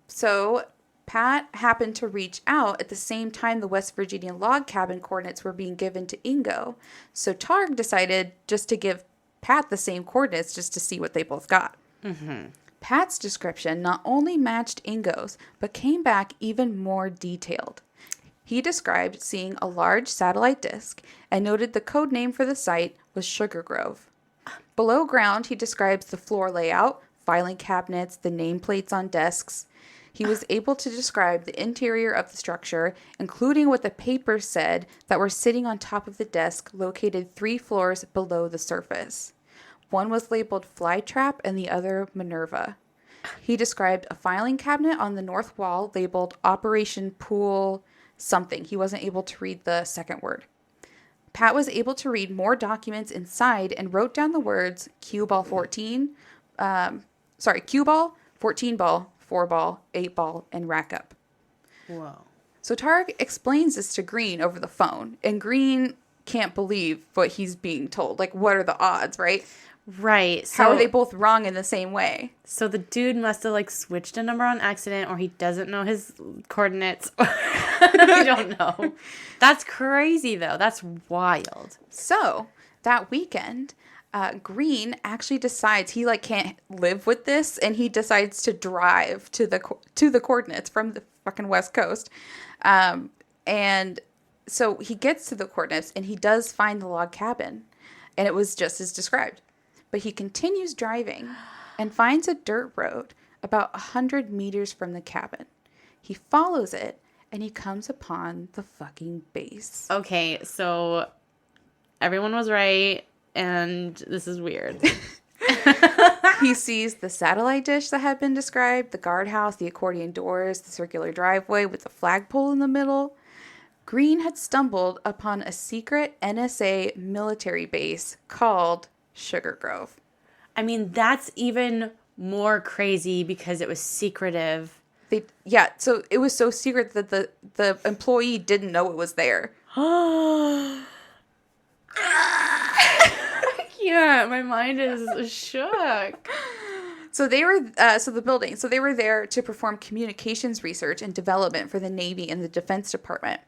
So Pat happened to reach out at the same time the West Virginia log cabin coordinates were being given to Ingo. So Targ decided just to give Pat the same coordinates just to see what they both got. Mm-hmm. Pat's description not only matched Ingo's, but came back even more detailed. He described seeing a large satellite disk and noted the code name for the site was Sugar Grove. Below ground, he describes the floor layout, filing cabinets, the nameplates on desks. He was able to describe the interior of the structure, including what the papers said that were sitting on top of the desk located 3 floors below the surface. One was labeled Flytrap and the other Minerva. He described a filing cabinet on the north wall labeled Operation Pool something. He wasn't able to read the second word. Pat was able to read more documents inside and wrote down the words cue ball 14, cue ball, 14 ball, 4 ball, 8 ball, and rack up. Whoa. So Targ explains this to Green over the phone, and Green can't believe what he's being told. Like, what are the odds, right? Right. So, how are they both wrong in the same way? So the dude must have like switched a number on accident, or he doesn't know his coordinates. I don't know. That's crazy though. That's wild. So that weekend, Green actually decides he like can't live with this, and he decides to drive to the coordinates from the fucking West Coast, and so he gets to the coordinates and he does find the log cabin, and it was just as described. But he continues driving and finds a dirt road about 100 meters from the cabin. He follows it and he comes upon the fucking base. Okay, so everyone was right, and this is weird. He sees the satellite dish that had been described, the guardhouse, the accordion doors, the circular driveway with the flagpole in the middle. Green had stumbled upon a secret NSA military base called Sugar Grove. I mean, that's even more crazy because it was secretive. So it was so secret that the employee didn't know it was there. Yeah, my mind is shook. So they were they were there to perform communications research and development for the Navy and the Defense Department.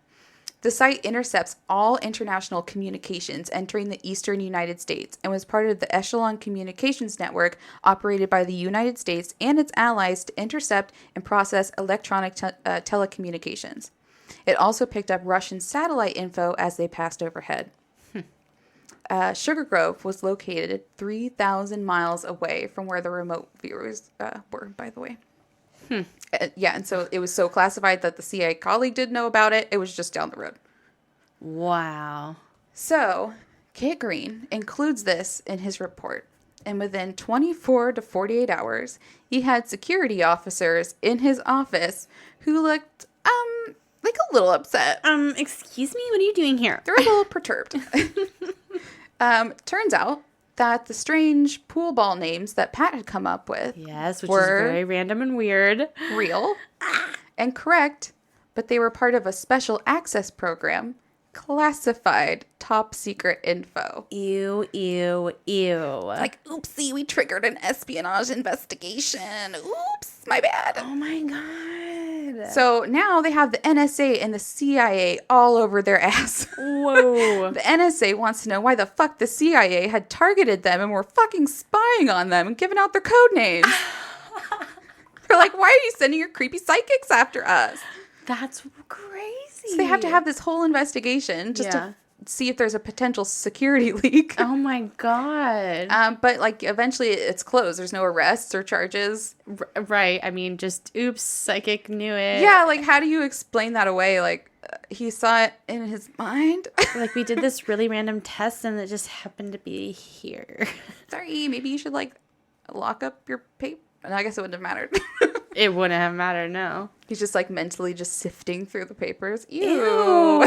The site intercepts all international communications entering the eastern United States and was part of the Echelon Communications Network operated by the United States and its allies to intercept and process electronic telecommunications. It also picked up Russian satellite info as they passed overhead. Sugar Grove was located 3,000 miles away from where the remote viewers were, by the way. And so it was so classified that the CIA colleague didn't know about it. It was just down the road. Wow. So Kit Green includes this in his report. And within 24 to 48 hours, he had security officers in his office who looked, like a little upset. Excuse me? What are you doing here? They're a little perturbed. Turns out that the strange pool ball names that Pat had come up with Yes, which were is very random and weird. real and correct, but they were part of a special access program classified top secret info. Ew, ew, ew. Like, oopsie, we triggered an espionage investigation. Oops, my bad. Oh my God. So now they have the NSA and the CIA all over their ass. Whoa. The NSA wants to know why the fuck the CIA had targeted them and were fucking spying on them and giving out their code names. They're like, why are you sending your creepy psychics after us? That's crazy. So they have to have this whole investigation just to see if there's a potential security leak. Oh my God. But like eventually it's closed. There's no arrests or charges. Right. I mean, just oops, psychic knew it. Yeah, like how do you explain that away? Like he saw it in his mind. Like we did this really random test and it just happened to be here. Sorry, maybe you should like lock up your paper. And I guess it wouldn't have mattered. It wouldn't have mattered, no. He's just like mentally just sifting through the papers. Ew.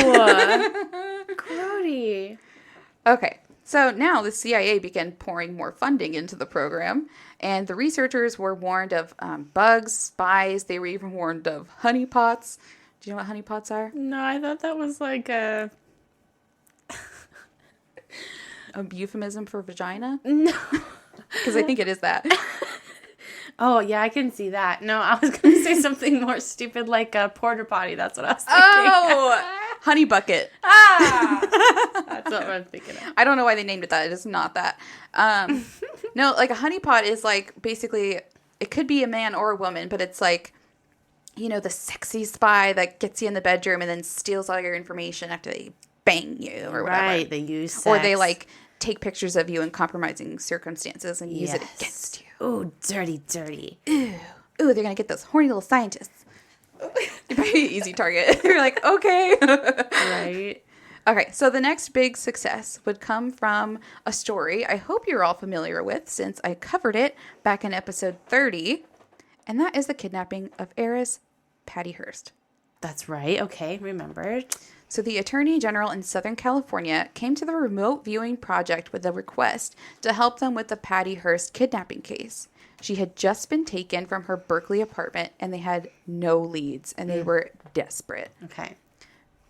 Grody. Okay, so now the CIA began pouring more funding into the program, and the researchers were warned of bugs, spies. They were even warned of honeypots. Do you know what honeypots are? No, I thought that was like a euphemism for vagina? No. Because I think it is that. Oh, yeah, I can see that. No, I was going to say something more stupid like a porta potty. That's what I was thinking. Oh, honey bucket. That's what I'm thinking of. I don't know why they named it that. It is not that. No, like a honeypot is like basically, it could be a man or a woman, but it's like, you know, the sexy spy that gets you in the bedroom and then steals all your information after they bang you or whatever. Right, they use sex. Or they like take pictures of you in compromising circumstances and use it against you. Ooh, dirty, dirty. Ooh, they're going to get those horny little scientists. You're probably an easy target. You're like, okay. Right. Okay, so the next big success would come from a story I hope you're all familiar with since I covered it back in episode 30, and that is the kidnapping of Eris Pattyhurst. That's right. Okay, remembered. So the Attorney General in Southern California came to the remote viewing project with a request to help them with the Pattyhurst kidnapping case. She had just been taken from her Berkeley apartment, and they had no leads, and they were desperate. Okay.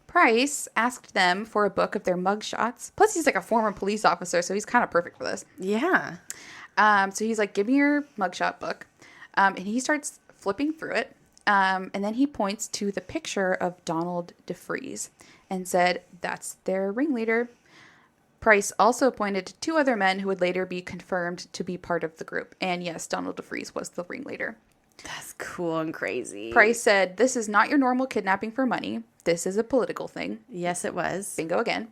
Price asked them for a book of their mugshots. Plus, he's like a former police officer, so he's kind of perfect for this. Yeah. So he's like, give me your mugshot book. And he starts flipping through it. And then he points to the picture of Donald DeFreeze and said, that's their ringleader. Price also pointed to two other men who would later be confirmed to be part of the group. And yes, Donald DeFreeze was the ringleader. That's cool and crazy. Price said, this is not your normal kidnapping for money. This is a political thing. Yes, it was. Bingo again.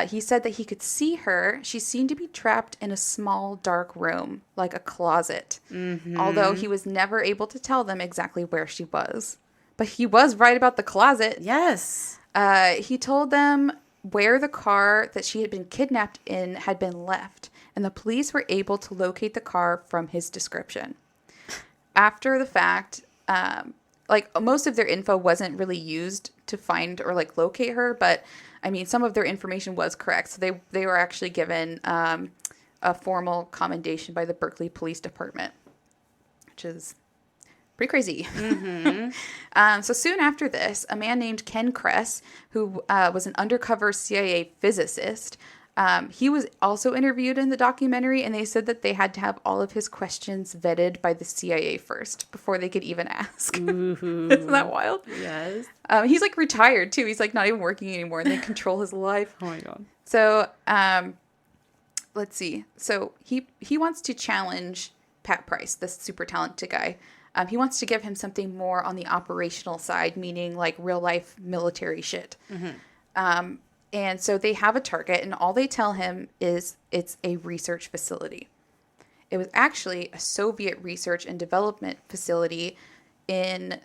He said that he could see her. She seemed to be trapped in a small, dark room, like a closet. Mm-hmm. Although he was never able to tell them exactly where she was. But he was right about the closet. Yes. He told them where the car that she had been kidnapped in had been left. And the police were able to locate the car from his description. After the fact, like most of their info wasn't really used to find or like locate her, but I mean, some of their information was correct. So they were actually given a formal commendation by the Berkeley Police Department, which is pretty crazy. Mm-hmm. So soon after this, a man named Ken Kress, who was an undercover CIA physicist, he was also interviewed in the documentary, and they said that they had to have all of his questions vetted by the CIA first before they could even ask. Isn't that wild? Yes. He's like retired too. He's like not even working anymore, and they control his life. Oh my God. So let's see. So he wants to challenge Pat Price, this super talented guy. He wants to give him something more on the operational side, meaning like real life military shit. Mm-hmm. And so they have a target, and all they tell him is it's a research facility. It was actually a Soviet research and development facility in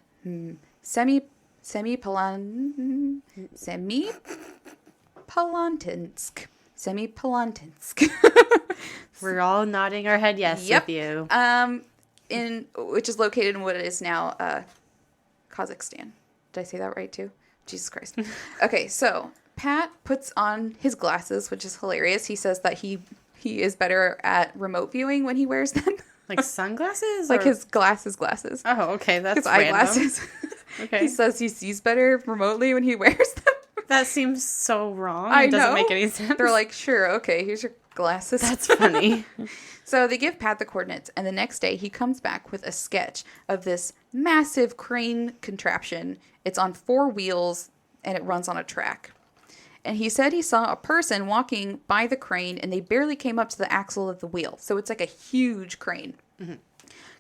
Semipalatinsk. We're all nodding our head yes Yep. with you. Which is located in what is now Kazakhstan. Did I say that right too? Jesus Christ. Okay, so Pat puts on his glasses, which is hilarious. He says that he is better at remote viewing when he wears them. Like sunglasses? Like or? his glasses. Oh, okay. That's his random. eyeglasses. Okay. He says he sees better remotely when he wears them. That seems so wrong. I It doesn't know. make any sense. They're like, sure, okay, here's your glasses. That's funny. So they give Pat the coordinates, and the next day he comes back with a sketch of this massive crane contraption. It's on 4 wheels, and it runs on a track. And he said he saw a person walking by the crane, and they barely came up to the axle of the wheel. So it's like a huge crane. Mm-hmm.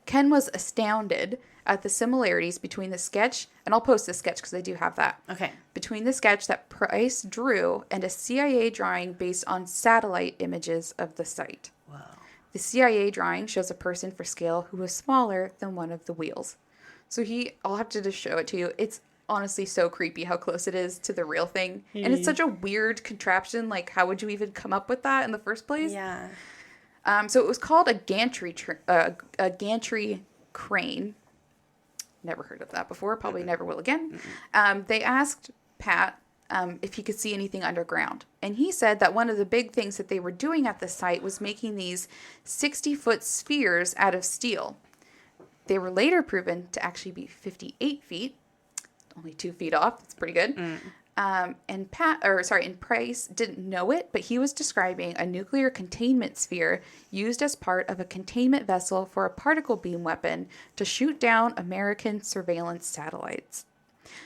Ken was astounded at the similarities between the sketch, and I'll post this sketch because I do have that. Okay. Between the sketch that Price drew and a CIA drawing based on satellite images of the site. Wow. The CIA drawing shows a person for scale who was smaller than one of the wheels. So I'll have to just show it to you. It's honestly so creepy how close it is to the real thing. And it's such a weird contraption. Like, how would you even come up with that in the first place? Yeah. So it was called a gantry crane. Never heard of that before. Probably never will again. They asked Pat if he could see anything underground. And he said that one of the big things that they were doing at the site was making these 60-foot spheres out of steel. They were later proven to actually be 58 feet. Only 2 feet off. It's pretty good. And Price didn't know it, but he was describing a nuclear containment sphere used as part of a containment vessel for a particle beam weapon to shoot down American surveillance satellites.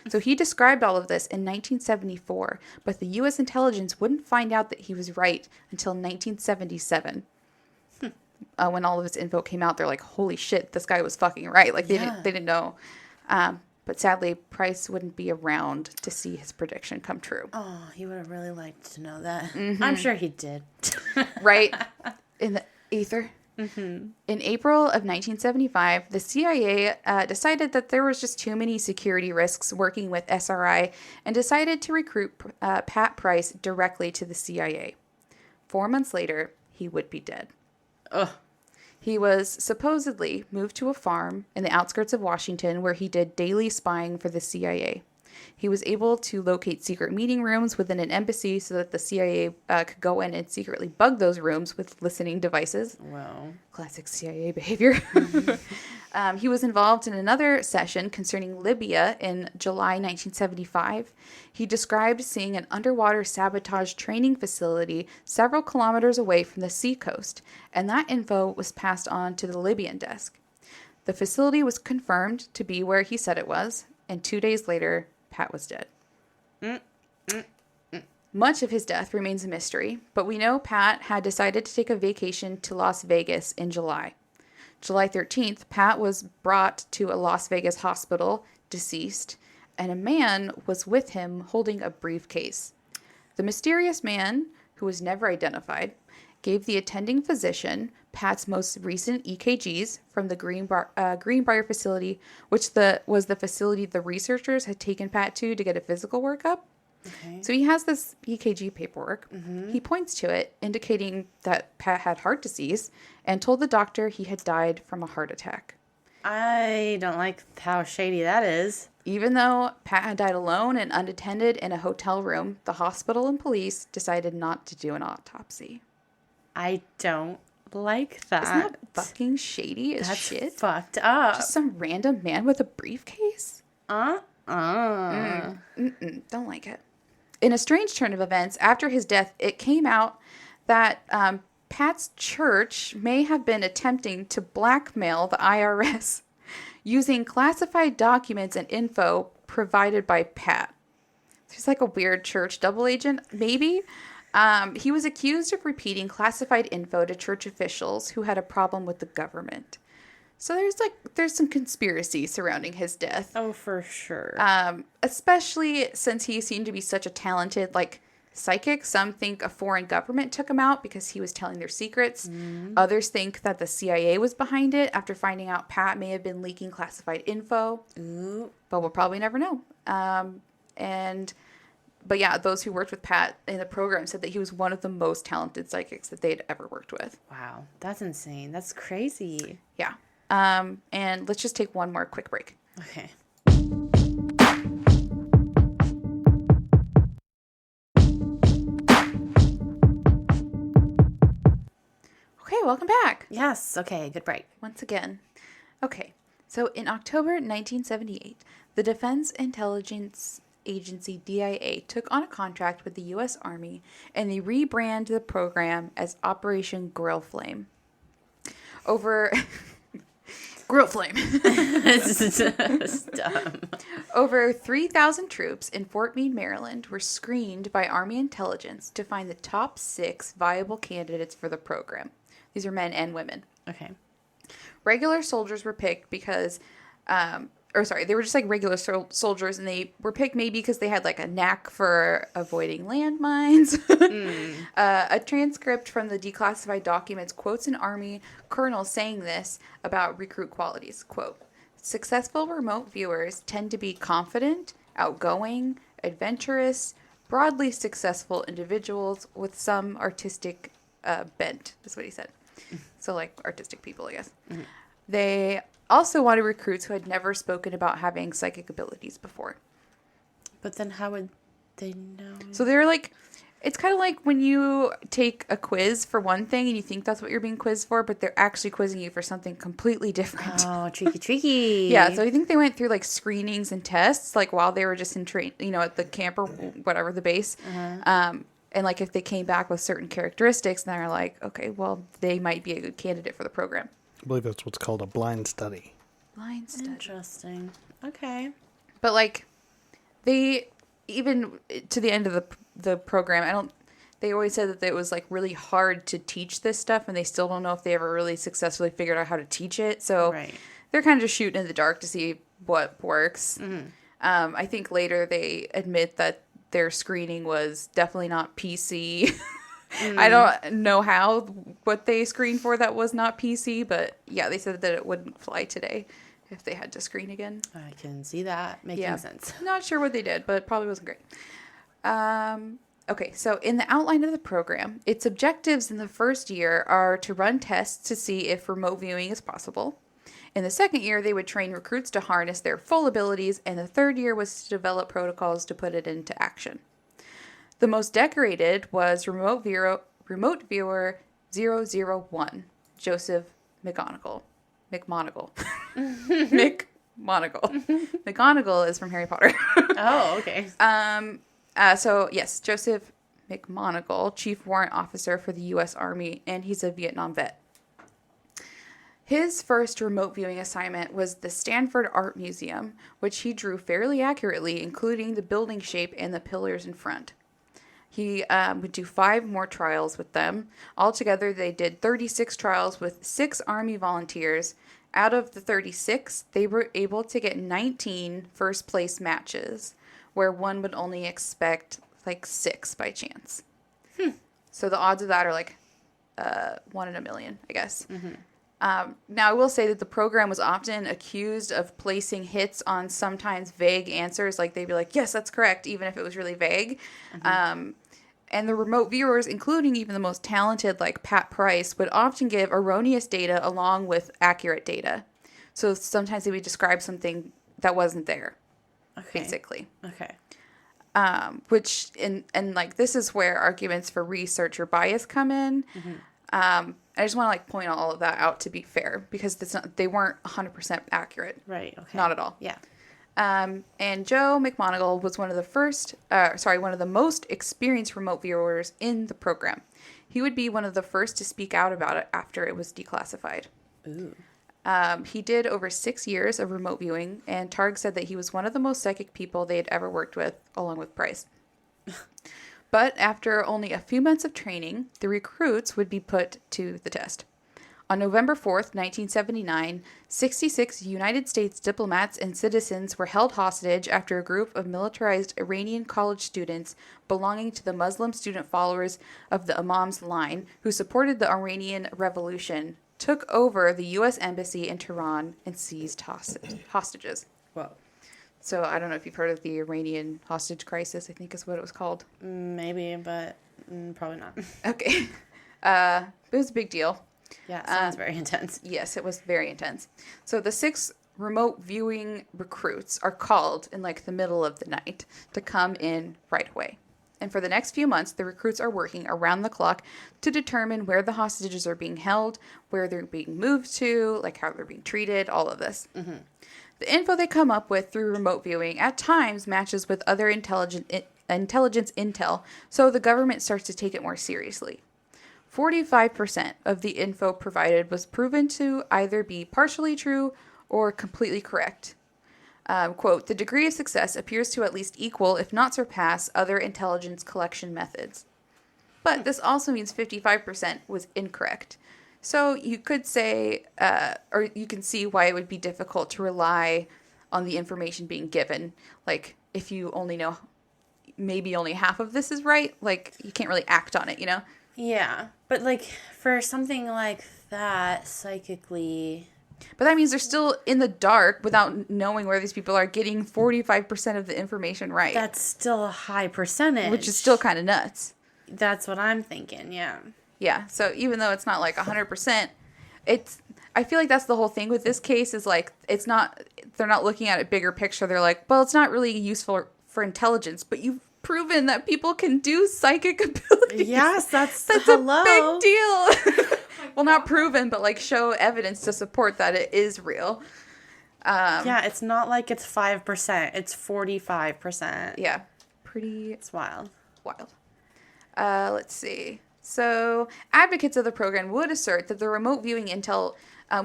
So he described all of this in 1974, but the U.S. intelligence wouldn't find out that he was right until 1977. When all of his info came out, they're like, holy shit, this guy was fucking right. Like, they didn't know. But sadly, Price wouldn't be around to see his prediction come true. Oh, he would have really liked to know that. Mm-hmm. I'm sure he did. Right? In the ether. Mm-hmm. In April of 1975, the CIA decided that there was just too many security risks working with SRI and decided to recruit Pat Price directly to the CIA. 4 months later, he would be dead. Ugh. He was supposedly moved to a farm in the outskirts of Washington where he did daily spying for the CIA. He was able to locate secret meeting rooms within an embassy so that the CIA could go in and secretly bug those rooms with listening devices. Wow. Classic CIA behavior. He was involved in another session concerning Libya in July 1975. He described seeing an underwater sabotage training facility several kilometers away from the seacoast, and that info was passed on to the Libyan desk. The facility was confirmed to be where he said it was, and 2 days later, Pat was dead. Much of his death remains a mystery, but we know Pat had decided to take a vacation to Las Vegas in July. July 13th, Pat was brought to a Las Vegas hospital, deceased, and a man was with him holding a briefcase. The mysterious man, who was never identified, gave the attending physician Pat's most recent EKGs from the Greenbrier facility, which was the facility the researchers had taken Pat to get a physical workup. Okay. So he has this EKG paperwork. Mm-hmm. He points to it, indicating that Pat had heart disease, and told the doctor he had died from a heart attack. I don't like how shady that is. Even though Pat had died alone and unattended in a hotel room, the hospital and police decided not to do an autopsy. I don't like that. Isn't that fucking shady as That's shit? Fucked up. Just some random man with a briefcase? Don't like it. In a strange turn of events, after his death, it came out that Pat's church may have been attempting to blackmail the IRS using classified documents and info provided by Pat. He's like a weird church double agent, maybe? He was accused of repeating classified info to church officials who had a problem with the government. So there's some conspiracy surrounding his death. Oh, for sure. Especially since he seemed to be such a talented, psychic. Some think a foreign government took him out because he was telling their secrets. Mm. Others think that the CIA was behind it after finding out Pat may have been leaking classified info. Ooh. But we'll probably never know. But yeah, those who worked with Pat in the program said that he was one of the most talented psychics that they'd ever worked with. Wow, that's insane. That's crazy. Yeah. And let's just take one more quick break. Okay. Okay, welcome back. Yes, okay, good break. Once again. Okay, so in October 1978, the Defense Intelligence agency DIA took on a contract with the U.S. Army, and they rebranded the program as Operation Grill Flame. Grill Flame. It's dumb. Over 3,000 troops in Fort Meade, Maryland were screened by Army intelligence to find the top 6 viable candidates for the program. These are men and women. Okay. Regular soldiers were picked because, they were just like regular soldiers, and they were picked maybe because they had like a knack for avoiding landmines. A transcript from the declassified documents quotes an Army colonel saying this about recruit qualities. Quote, "Successful remote viewers tend to be confident, outgoing, adventurous, broadly successful individuals with some artistic bent," is what he said. So, like, artistic people, I guess. Mm-hmm. They also wanted recruits who had never spoken about having psychic abilities before. But then how would they know? So they're like, it's kind of like when you take a quiz for one thing and you think that's what you're being quizzed for, but they're actually quizzing you for something completely different. Oh, tricky. Yeah, so I think they went through, like, screenings and tests, like, while they were just in at the camp or whatever, the base. Uh-huh. And, like, if they came back with certain characteristics, then they're like, okay, well, they might be a good candidate for the program. I believe that's what's called a blind study. Blind study. Interesting. Okay. But, like, they, even to the end of the program, they always said that it was, like, really hard to teach this stuff, and they still don't know if they ever really successfully figured out how to teach it. So they're kind of just shooting in the dark to see what works. Mm-hmm. I think later they admit that their screening was definitely not PC. I don't know what they screened for that was not PC, but yeah, they said that it wouldn't fly today if they had to screen again. I can see that making sense. Not sure what they did, but it probably wasn't great. Okay, so in the outline of the program, its objectives in the first year are to run tests to see if remote viewing is possible. In the second year, they would train recruits to harness their full abilities, and the third year was to develop protocols to put it into action. The most decorated was Remote Viewer 001, Joseph McGonagall. McGonagall is from Harry Potter. Oh, okay. So, yes, Joseph McGonagall, Chief Warrant Officer for the U.S. Army, and he's a Vietnam vet. His first remote viewing assignment was the Stanford Art Museum, which he drew fairly accurately, including the building shape and the pillars in front. He would do 5 more trials with them. Altogether, they did 36 trials with 6 Army volunteers. Out of the 36, they were able to get 19 first-place matches, where one would only expect, like, 6 by chance. So the odds of that are, like, 1 in a million, I guess. Mm-hmm. Now, I will say that the program was often accused of placing hits on sometimes vague answers. Like, they'd be like, yes, that's correct, even if it was really vague. Mm-hmm. And the remote viewers, including even the most talented, like Pat Price, would often give erroneous data along with accurate data. So sometimes they would describe something that wasn't there, basically. Okay. Which, and like, this is where arguments for researcher bias come in. Mm-hmm. I just want to, like, point all of that out to be fair, because they weren't 100% accurate. Right. Okay. Not at all. Yeah. And Joe McMoneagle was one of the most experienced remote viewers in the program. He would be one of the first to speak out about it after it was declassified. Ooh. He did over 6 years of remote viewing, and Targ said that he was one of the most psychic people they had ever worked with, along with Price. But after only a few months of training, the recruits would be put to the test. On November 4th, 1979, 66 United States diplomats and citizens were held hostage after a group of militarized Iranian college students belonging to the Muslim student followers of the Imam's line, who supported the Iranian Revolution, took over the U.S. Embassy in Tehran and seized hostages. Whoa. So I don't know if you've heard of the Iranian hostage crisis, I think is what it was called. Maybe, but probably not. Okay. It was a big deal. Yeah, it sounds very intense. Yes, it was very intense. So the 6 remote viewing recruits are called in, like, the middle of the night to come in right away. And for the next few months, the recruits are working around the clock to determine where the hostages are being held, where they're being moved to, like how they're being treated, all of this. Mm-hmm. The info they come up with through remote viewing at times matches with other intelligence intel, so the government starts to take it more seriously. 45% of the info provided was proven to either be partially true or completely correct. Quote, the degree of success appears to at least equal, if not surpass, other intelligence collection methods. But this also means 55% was incorrect. So you could say, or you can see why it would be difficult to rely on the information being given. Like, if you only know maybe only half of this is right, like, you can't really act on it, you know? Yeah. But, like, for something like that, psychically... But that means they're still in the dark without knowing where these people are, getting 45% of the information right. That's still a high percentage. Which is still kind of nuts. That's what I'm thinking, yeah. Yeah, so even though it's not like 100%, I feel like that's the whole thing with this case is like, they're not looking at a bigger picture. They're like, well, it's not really useful for intelligence, but you've proven that people can do psychic abilities. Yes, that's hello. A big deal. Well, not proven, but like show evidence to support that it is real. Yeah, it's not like it's 5%. It's 45%. Yeah. It's wild. Let's see. So, advocates of the program would assert that the remote viewing intel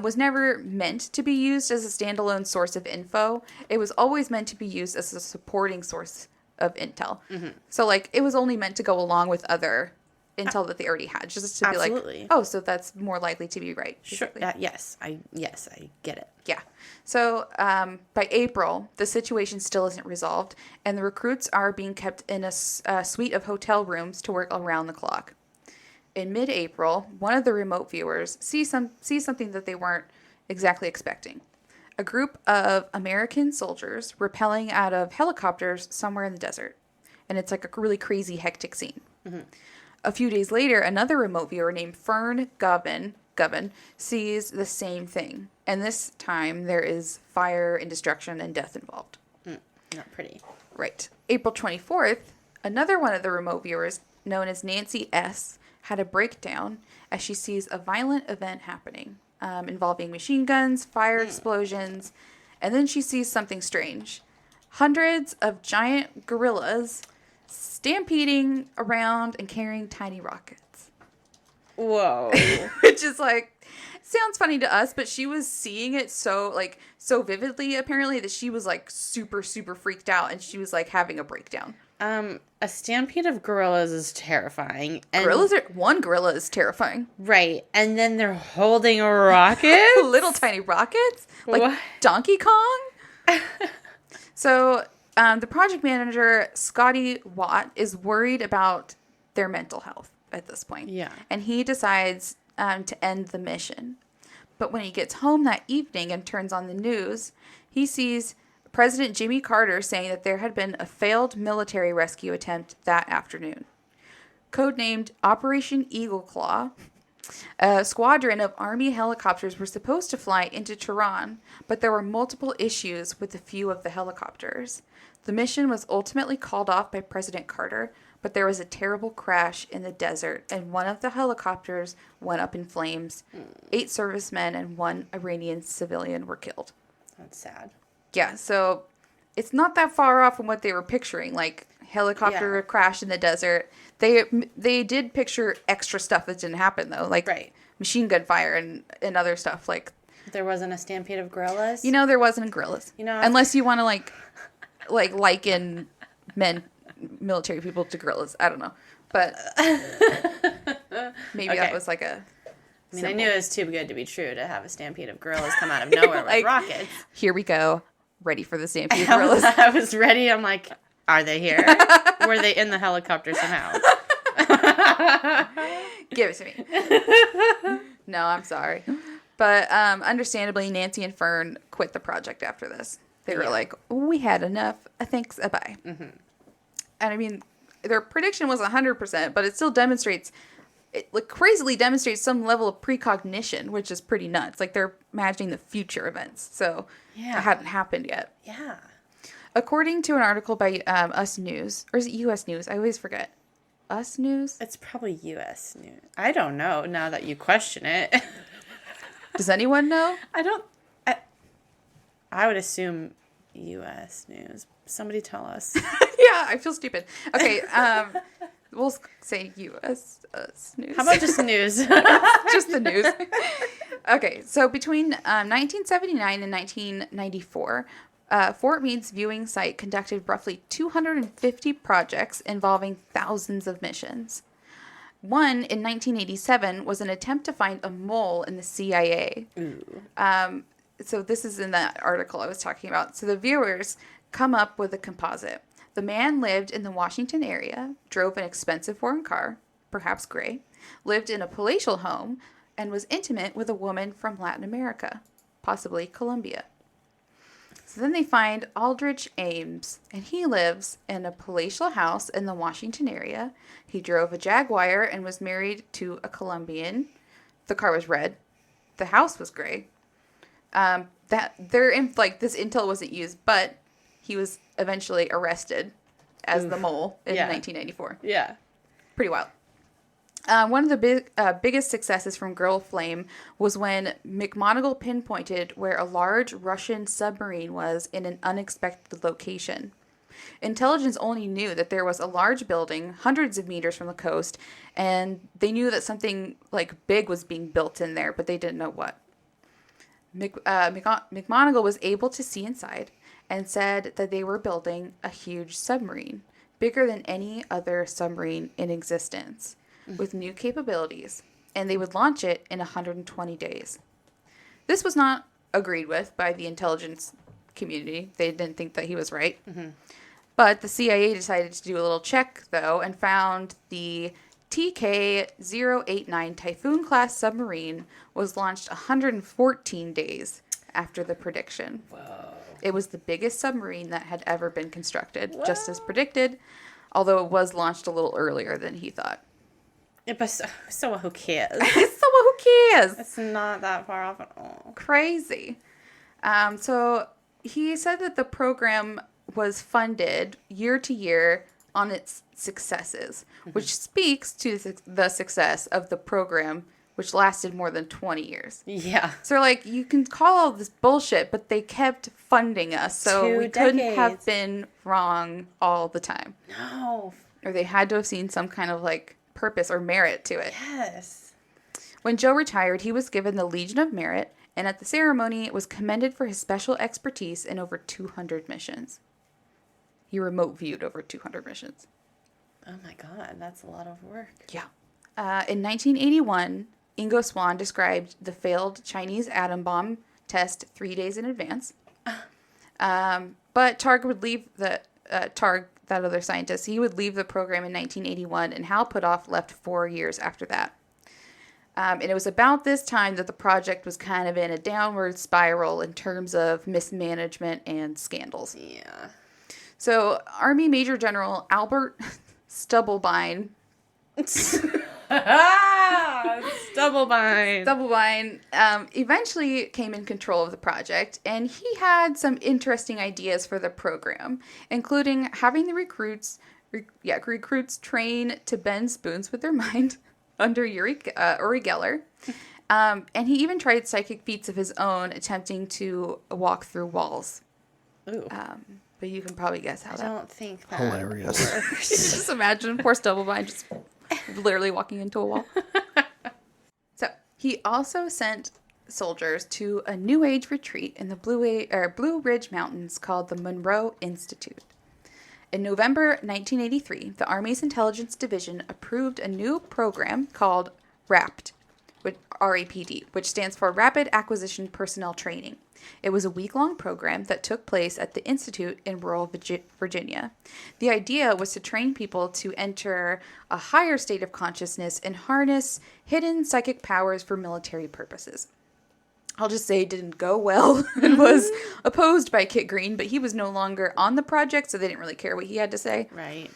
was never meant to be used as a standalone source of info. It was always meant to be used as a supporting source of intel. Mm-hmm. So, like, it was only meant to go along with other intel that they already had, just to Absolutely. Be like, oh, so that's more likely to be right. Basically. Sure. Yes, I get it. Yeah. So by April, the situation still isn't resolved, and the recruits are being kept in a suite of hotel rooms to work around the clock. In mid-April, one of the remote viewers sees something that they weren't exactly expecting. A group of American soldiers rappelling out of helicopters somewhere in the desert. And it's like a really crazy, hectic scene. Mm-hmm. A few days later, another remote viewer named Fern Govan sees the same thing. And this time, there is fire and destruction and death involved. Not pretty. Right. April 24th, another one of the remote viewers, known as Nancy S., had a breakdown as she sees a violent event happening involving machine guns, fire explosions, and then she sees something strange. Hundreds of giant gorillas stampeding around and carrying tiny rockets. Whoa. Which is like, sounds funny to us, but she was seeing it so vividly apparently that she was like super, super freaked out and she was like having a breakdown. A stampede of gorillas is terrifying. And one gorilla is terrifying. Right. And then they're holding rockets? Little tiny rockets? Like what? Donkey Kong? So, the project manager, Scotty Watt, is worried about their mental health at this point. Yeah. And he decides to end the mission. But when he gets home that evening and turns on the news, he sees President Jimmy Carter saying that there had been a failed military rescue attempt that afternoon. Codenamed Operation Eagle Claw, a squadron of Army helicopters were supposed to fly into Tehran, but there were multiple issues with a few of the helicopters. The mission was ultimately called off by President Carter, but there was a terrible crash in the desert, and one of the helicopters went up in flames. 8 servicemen and 1 Iranian civilian were killed. That's sad. Yeah, so it's not that far off from what they were picturing, like helicopter crash in the desert. They did picture extra stuff that didn't happen, though, like machine gun fire and other stuff. Like there wasn't a stampede of gorillas? You know, there wasn't gorillas. You know, unless you want to like liken military people to gorillas. I don't know. But maybe that was like a... I mean, I knew it was too good to be true to have a stampede of gorillas come out of nowhere with rockets. Here we go. Ready for the stampede of gorillas. I was ready. I'm like, are they here? Were they in the helicopter somehow? Give it to me. No, I'm sorry. But understandably, Nancy and Fern quit the project after this. They were like, we had enough. Thanks. Bye. Mm-hmm. And I mean, their prediction was 100%, but it still demonstrates... It crazily demonstrates some level of precognition, which is pretty nuts. Like, they're imagining the future events. So, it hadn't happened yet. Yeah. According to an article by Us News, or is it U.S. News? I always forget. Us News? It's probably U.S. News. I don't know now that you question it. Does anyone know? I would assume U.S. news. Somebody tell us. Yeah, I feel stupid. Okay, we'll say U.S. news. How about just news? Just the news. Okay, so between 1979 and 1994, Fort Meade's viewing site conducted roughly 250 projects involving thousands of missions. One in 1987 was an attempt to find a mole in the CIA. So this is in that article I was talking about. So the viewers come up with a composite. The man lived in the Washington area, drove an expensive foreign car, perhaps gray, lived in a palatial home, and was intimate with a woman from Latin America, possibly Colombia. So then they find Aldrich Ames, and he lives in a palatial house in the Washington area. He drove a Jaguar and was married to a Colombian. The car was red. The house was gray. This intel wasn't used, but he was eventually arrested as the mole in 1994. Yeah. Pretty wild. One of the biggest successes from Girl Flame was when McMonagle pinpointed where a large Russian submarine was in an unexpected location. Intelligence only knew that there was a large building hundreds of meters from the coast, and they knew that something big was being built in there, but they didn't know what. McMonagle was able to see inside and said that they were building a huge submarine, bigger than any other submarine in existence, with new capabilities, and they would launch it in 120 days. This was not agreed with by the intelligence community. They didn't think that he was right. Mm-hmm. But the CIA decided to do a little check, though, and found the TK-089 Typhoon-class submarine was launched 114 days after the prediction. Whoa. It was the biggest submarine that had ever been constructed, just as predicted, although it was launched a little earlier than he thought. Yeah, but so who cares? Who cares? It's not that far off at all. Crazy. So he said that the program was funded year to year on its successes, which speaks to the success of the program, which lasted more than 20 years. Yeah. So, you can call all this bullshit, but they kept funding us, so we couldn't have been wrong all the time. No. Or they had to have seen some kind of, purpose or merit to it. Yes. When Joe retired, he was given the Legion of Merit, and at the ceremony was commended for his special expertise in over 200 missions. He remote viewed over 200 missions. Oh my God, that's a lot of work. Yeah. In 1981, Ingo Swan described the failed Chinese atom bomb test 3 days in advance. But Targ would leave Targ, that other scientist, he would leave the program in 1981, and Hal Puthoff left 4 years after that. And it was about this time that the project was kind of in a downward spiral in terms of mismanagement and scandals. Yeah. So, Army Major General Albert Stubblebine. Stubblebine eventually came in control of the project, and he had some interesting ideas for the program, including having the recruits train to bend spoons with their mind under Uri Geller. And he even tried psychic feats of his own, attempting to walk through walls. Ooh. But you can probably guess how I don't think that hilarious. Just imagine poor Stubblebine just literally walking into a wall. So he also sent soldiers to a New Age retreat in the Blue Ridge Mountains called the Monroe Institute. In November 1983, the Army's Intelligence Division approved a new program called RAPD, RAPD, which stands for Rapid Acquisition Personnel Training. It was a week-long program that took place at the Institute in rural Virginia. The idea was to train people to enter a higher state of consciousness and harness hidden psychic powers for military purposes. I'll just say it didn't go well and was opposed by Kit Green, but he was no longer on the project, so they didn't really care what he had to say. Right.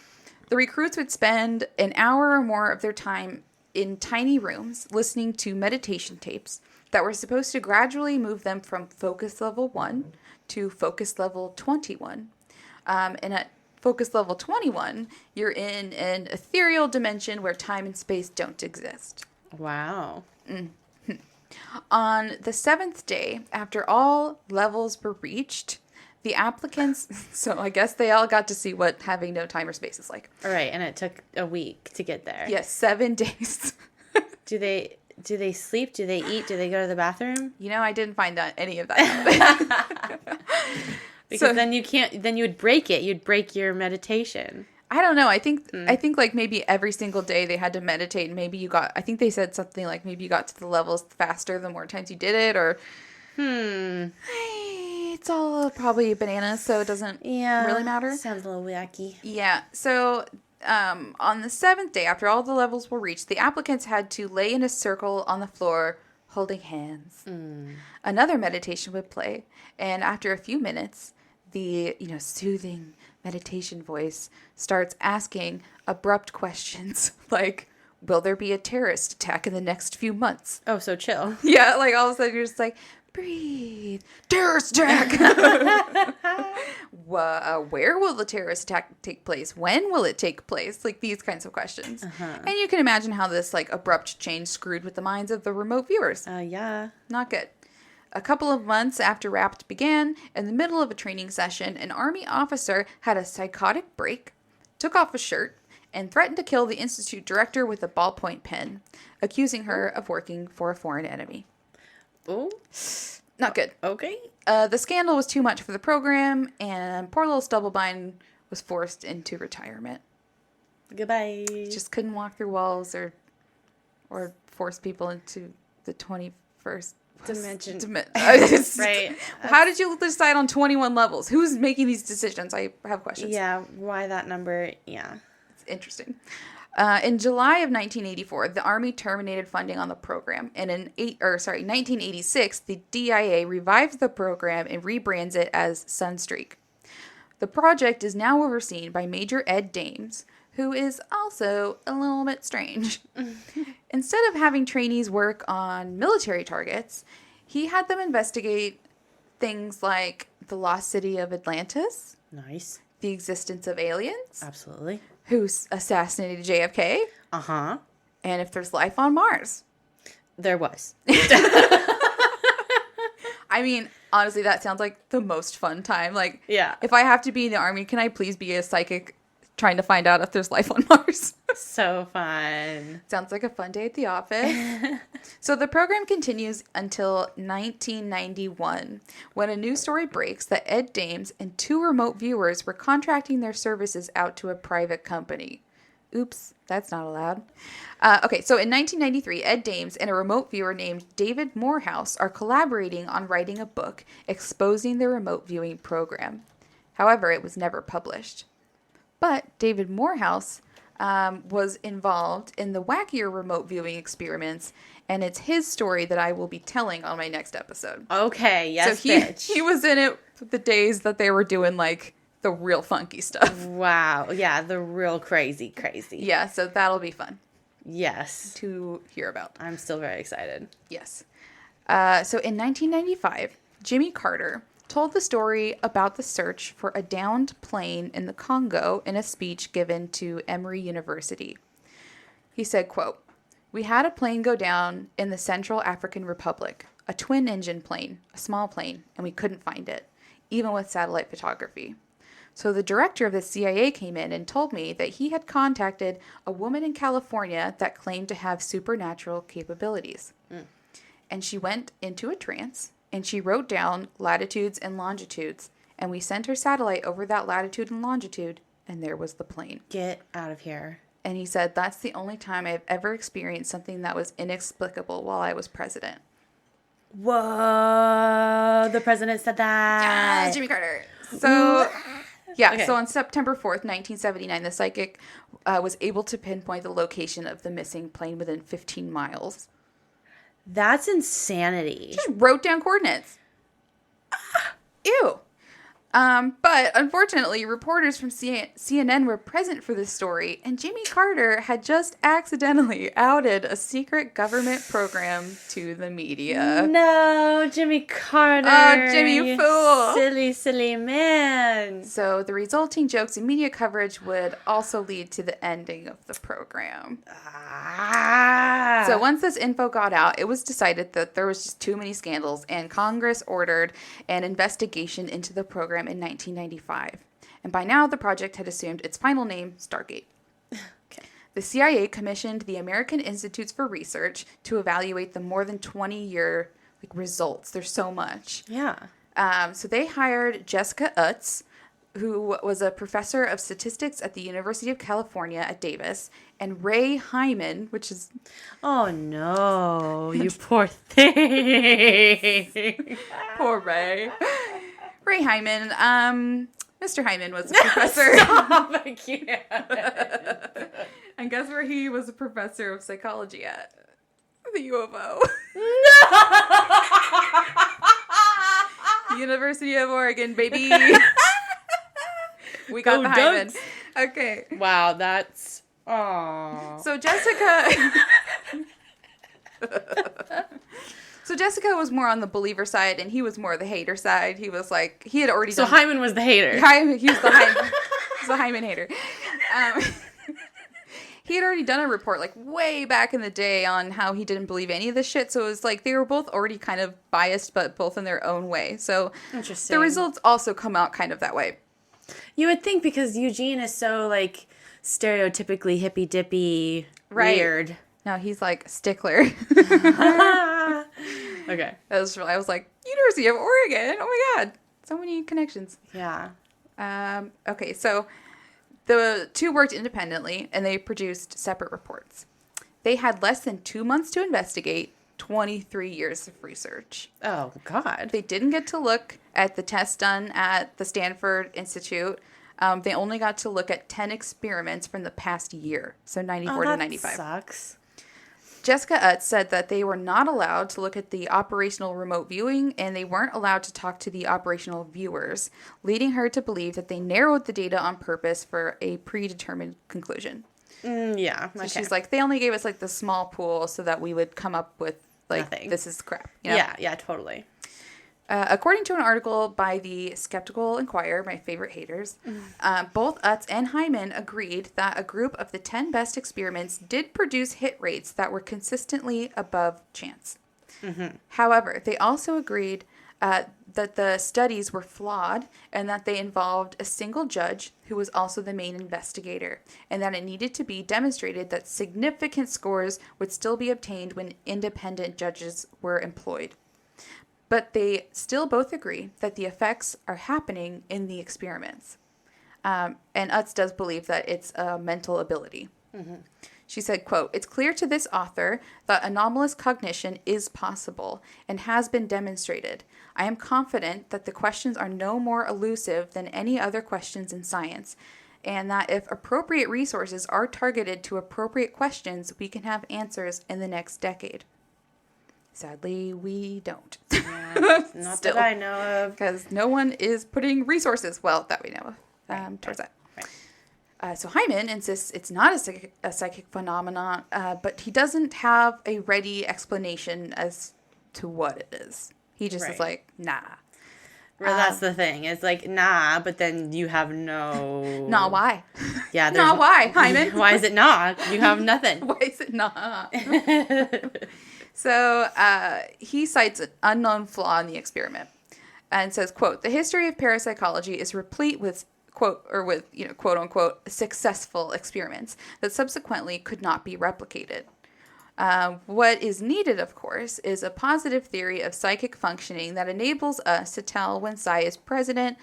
The recruits would spend an hour or more of their time in tiny rooms listening to meditation tapes that were supposed to gradually move them from focus level 1 to focus level 21. And at focus level 21, you're in an ethereal dimension where time and space don't exist. Wow. On the 7th day, after all levels were reached, the applicants, so I guess they all got to see what having no time or space is like. All right, and it took a week to get there. Yes, 7 days. Do they sleep? Do they eat? Do they go to the bathroom? You know, I didn't find out any of that. Because then you can't. Then you would break it. You'd break your meditation. I don't know. I think like maybe every single day they had to meditate, and maybe I think they said something like maybe you got to the levels faster the more times you did it, or it's all probably bananas, so it doesn't really matter. Sounds a little wacky. Yeah. So on the 7th day, after all the levels were reached, the applicants had to lay in a circle on the floor holding hands. Another meditation would play, and after a few minutes, the soothing meditation voice starts asking abrupt questions like, will there be a terrorist attack in the next few months? Oh, so chill. Yeah, like all of a sudden you're just like, breathe, terrorist attack. Where will the terrorist attack take place? When will it take place? Like these kinds of questions. And you can imagine how this like abrupt change screwed with the minds of the remote viewers. Yeah. Not good. A couple of months after RAPT began, in the middle of a training session, an Army officer had a psychotic break, took off a shirt, and threatened to kill the Institute director with a ballpoint pen, accusing her of working for a foreign enemy. Oh. Not good. Okay. The scandal was too much for the program, and poor little Stubblebine was forced into retirement. Goodbye. Just couldn't walk through walls or force people into the 21st dimension. Right. How did you decide on 21 levels? Who's making these decisions? I have questions. Yeah, why that number? Yeah. It's interesting. In July of 1984, the Army terminated funding on the program, and in 1986, the DIA revived the program and rebrands it as Sunstreak. The project is now overseen by Major Ed Dames, who is also a little bit strange. Instead of having trainees work on military targets, he had them investigate things like the lost city of Atlantis. Nice. The existence of aliens. Absolutely. Who assassinated JFK. Uh-huh. And if there's life on Mars. There was. I mean, honestly, that sounds like the most fun time. Like, yeah. If I have to be in the Army, can I please be a psychic trying to find out if there's life on Mars? So fun. Sounds like a fun day at the office. So the program continues until 1991, when a news story breaks that Ed Dames and 2 remote viewers were contracting their services out to a private company. Oops, that's not allowed. Okay, so in 1993, Ed Dames and a remote viewer named David Morehouse are collaborating on writing a book exposing the remote viewing program. However, it was never published. But David Morehouse was involved in the wackier remote viewing experiments, and it's his story that I will be telling on my next episode. Okay, yes, so bitch. He was in it the days that they were doing, like, the real funky stuff. Wow. Yeah, the real crazy. Yeah, so that'll be fun. Yes. To hear about. I'm still very excited. Yes. So in 1995, Jimmy Carter told the story about the search for a downed plane in the Congo in a speech given to Emory University. He said, quote, "We had a plane go down in the Central African Republic, a twin-engine plane, a small plane, and we couldn't find it, even with satellite photography. So the director of the CIA came in and told me that he had contacted a woman in California that claimed to have supernatural capabilities. And she went into a trance, and she wrote down latitudes and longitudes, and we sent her satellite over that latitude and longitude, and there was the plane." Get out of here. And he said, "That's the only time I've ever experienced something that was inexplicable while I was president." Whoa, the president said that. Jimmy Carter. So, yeah, Okay. So on September 4th, 1979, the psychic was able to pinpoint the location of the missing plane within 15 miles. That's insanity. Just wrote down coordinates. Ew. But unfortunately, reporters from CNN were present for this story, and Jimmy Carter had just accidentally outed a secret government program to the media. No, Jimmy Carter. Oh, Jimmy, you you fool. Silly man. So the resulting jokes and media coverage would also lead to the ending of the program. Yeah. So once this info got out, it was decided that there was just too many scandals, and Congress ordered an investigation into the program in 1995. And by now, the project had assumed its final name, Stargate. Okay. The CIA commissioned the American Institutes for Research to evaluate the more than 20-year results. There's so much. Yeah. So they hired Jessica Utz, who was a professor of statistics at the University of California at Davis, and Ray Hyman, which is... Oh, no. You poor thing. Poor Ray. Ray Hyman. Mr. Hyman was a professor. Stop, I can't. And guess where he was a professor of psychology at? The U of O. No! University of Oregon, baby. We got Go the Hyman. Ducks. Okay. Wow, that's... Aww. So Jessica... So Jessica was more on the believer side, and he was more the hater side. He was like... He had already So Hyman was the hater. He was the Hyman. He's the Hyman hater. He had already done a report like way back in the day on how he didn't believe any of this shit. So it was like they were both already kind of biased, but both in their own way. So Interesting. the results also come out kind of that way. You would think because Eugene is so like stereotypically hippy dippy Right. weird. No, he's like a stickler. Okay. I was like, University of Oregon. Oh my God. So many connections. Yeah. Okay, so the two worked independently, and they produced separate reports. They had less than 2 months to investigate, 23 years of research. Oh, God. They didn't get to look at the tests done at the Stanford Institute. They only got to look at 10 experiments from the past year, so 94 to 95. Sucks. Jessica Utz said that they were not allowed to look at the operational remote viewing, and they weren't allowed to talk to the operational viewers, leading her to believe that they narrowed the data on purpose for a predetermined conclusion. Yeah. So Okay. she's like, they only gave us like the small pool so that we would come up with like, Nothing. this is crap. You know? Yeah, totally. According to an article by the Skeptical Inquirer, my favorite haters, both Utz and Hyman agreed that a group of the 10 best experiments did produce hit rates that were consistently above chance. Mm-hmm. However, they also agreed that the studies were flawed and that they involved a single judge who was also the main investigator, and that it needed to be demonstrated that significant scores would still be obtained when independent judges were employed. But they still both agree that the effects are happening in the experiments. And Utz does believe that it's a mental ability. Mm-hmm. She said, quote, "It's clear to this author that anomalous cognition is possible and has been demonstrated. I am confident that the questions are no more elusive than any other questions in science, and that if appropriate resources are targeted to appropriate questions, we can have answers in the next decade." Sadly, we don't. Yeah, not that I know of. Because no one is putting resources, well, that we know of, towards that. Right. So Hyman insists it's not a psychic phenomenon, but he doesn't have a ready explanation as to what it is. He just is like, nah. Well, that's the thing. It's like, nah, but then you have no... Nah, why? Yeah, Nah, why, Hyman? Why is it not? You have nothing. Why is it not? So he cites an unknown flaw in the experiment and says, quote, "The history of parapsychology is replete with, quote, or with, quote unquote, successful experiments that subsequently could not be replicated. What is needed, of course, is a positive theory of psychic functioning that enables us to tell when psi is present